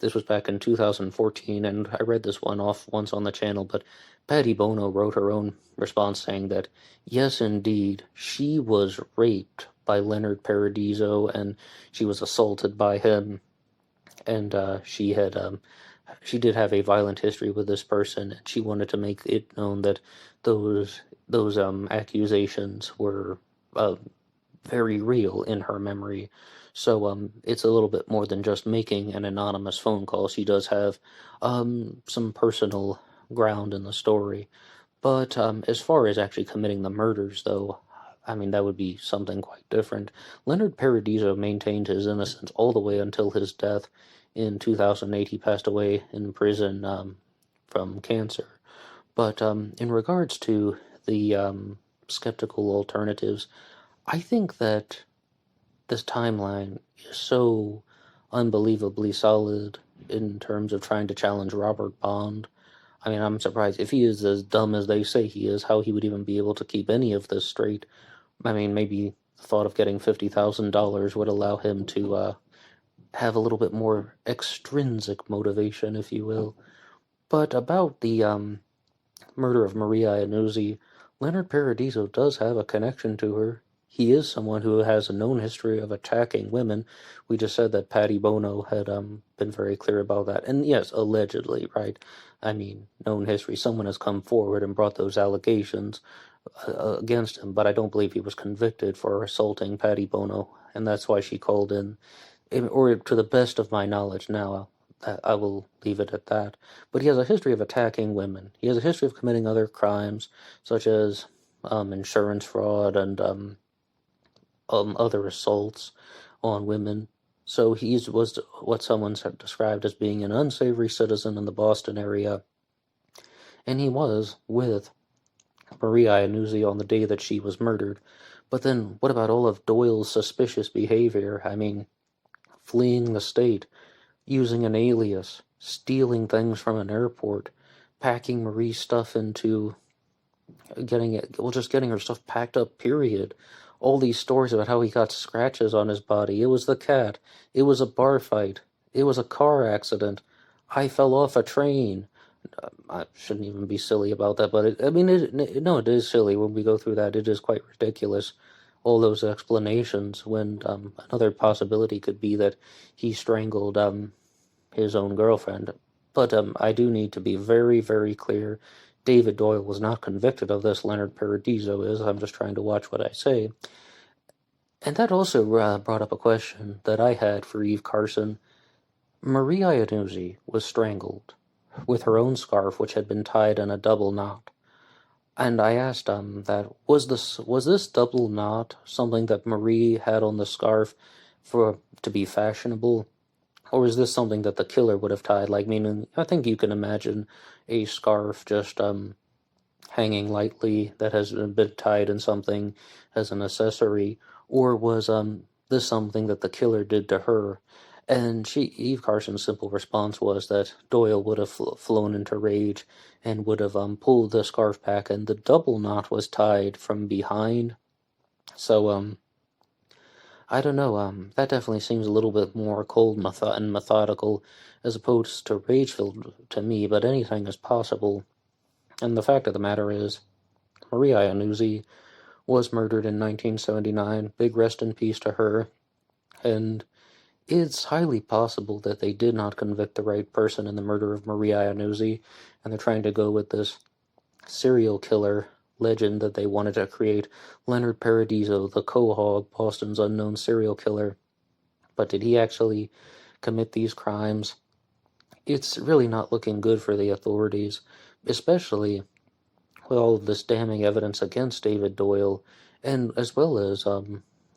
this was back in 2014, and I read this one off once on the channel, but Patty Bono wrote her own response saying that, yes, indeed, she was raped by Leonard Paradiso, and she was assaulted by him, and she did have a violent history with this person, and she wanted to make it known that those accusations were very real in her memory. So it's a little bit more than just making an anonymous phone call. She does have some personal ground in the story. But as far as actually committing the murders, though, I mean, that would be something quite different. Leonard Paradiso maintained his innocence all the way until his death. In 2008, he passed away in prison from cancer. But in regards to the skeptical alternatives, I think that this timeline is so unbelievably solid in terms of trying to challenge Robert Bond. I mean, I'm surprised if he is as dumb as they say he is, how he would even be able to keep any of this straight. I mean, maybe the thought of getting $50,000 would allow him to have a little bit more extrinsic motivation, if you will. But about the murder of Maria Iannuzzi, Leonard Paradiso does have a connection to her. He is someone who has a known history of attacking women. We just said that Patty Bono had been very clear about that. And yes, allegedly, right? I mean, known history. Someone has come forward and brought those allegations against him, but I don't believe he was convicted for assaulting Patty Bono, and that's why she called in, or to the best of my knowledge now, I will leave it at that. But he has a history of attacking women. He has a history of committing other crimes, such as insurance fraud and other assaults on women. So he was what someone described as being an unsavory citizen in the Boston area. And he was with Maria Iannuzzi on the day that she was murdered. But then what about all of Doyle's suspicious behavior? I mean, fleeing the state, using an alias, stealing things from an airport, packing Marie's stuff into just getting her stuff packed up, period. All these stories about how he got scratches on his body. It was the cat. It was a bar fight. It was a car accident. I fell off a train. I shouldn't even be silly about that, but it is silly when we go through that. It is quite ridiculous, all those explanations, when another possibility could be that he strangled his own girlfriend. But I do need to be very, very clear. David Doyle was not convicted of this. Leonard Paradiso is. I'm just trying to watch what I say. And that also brought up a question that I had for Eve Carson. Marie Iannuzzi was strangled. with her own scarf, which had been tied in a double knot. And I asked that was this double knot something that Marie had on the scarf to be fashionable, or is this something that the killer would have tied? Like, meaning, I think you can imagine a scarf just hanging lightly that has been tied in something as an accessory, or was this something that the killer did to her? And Eve Carson's simple response was that Doyle would have flown into rage and would have pulled the scarf back, and the double knot was tied from behind. So I don't know. That definitely seems a little bit more cold and methodical, as opposed to rage-filled to me. But anything is possible. And the fact of the matter is, Marie Iannuzzi was murdered in 1979. Big rest in peace to her. And it's highly possible that they did not convict the right person in the murder of Marie Iannuzzi, and they're trying to go with this serial killer legend that they wanted to create, Leonard Paradiso, the Quahog, Boston's unknown serial killer. But did he actually commit these crimes? It's really not looking good for the authorities, especially with all of this damning evidence against David Doyle, and as well as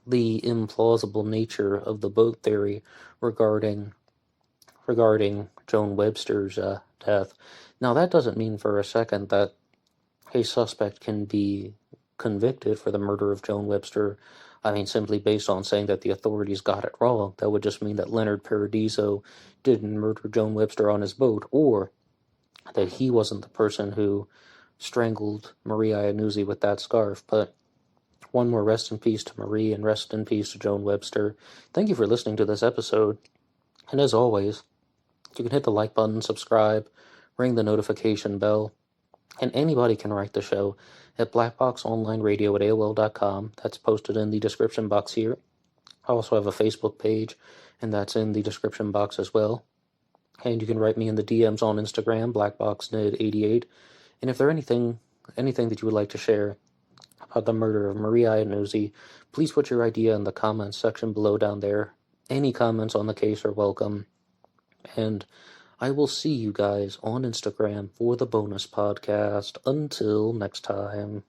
the implausible nature of the boat theory regarding Joan Webster's death. Now, that doesn't mean for a second that a suspect can be convicted for the murder of Joan Webster. I mean, simply based on saying that the authorities got it wrong. That would just mean that Leonard Paradiso didn't murder Joan Webster on his boat, or that he wasn't the person who strangled Marie Iannuzzi with that scarf. But one more rest in peace to Marie, and rest in peace to Joan Webster. Thank you for listening to this episode. And as always, you can hit the like button, subscribe, ring the notification bell, and anybody can write the show at BlackBoxOnlineRadio at AOL.com. That's posted in the description box here. I also have a Facebook page, and that's in the description box as well. And you can write me in the DMs on Instagram, BlackBoxNid88. And if there's anything that you would like to share about the murder of Marie Iannuzzi, please put your idea in the comments section below down there. Any comments on the case are welcome. And I will see you guys on Instagram for the bonus podcast. Until next time.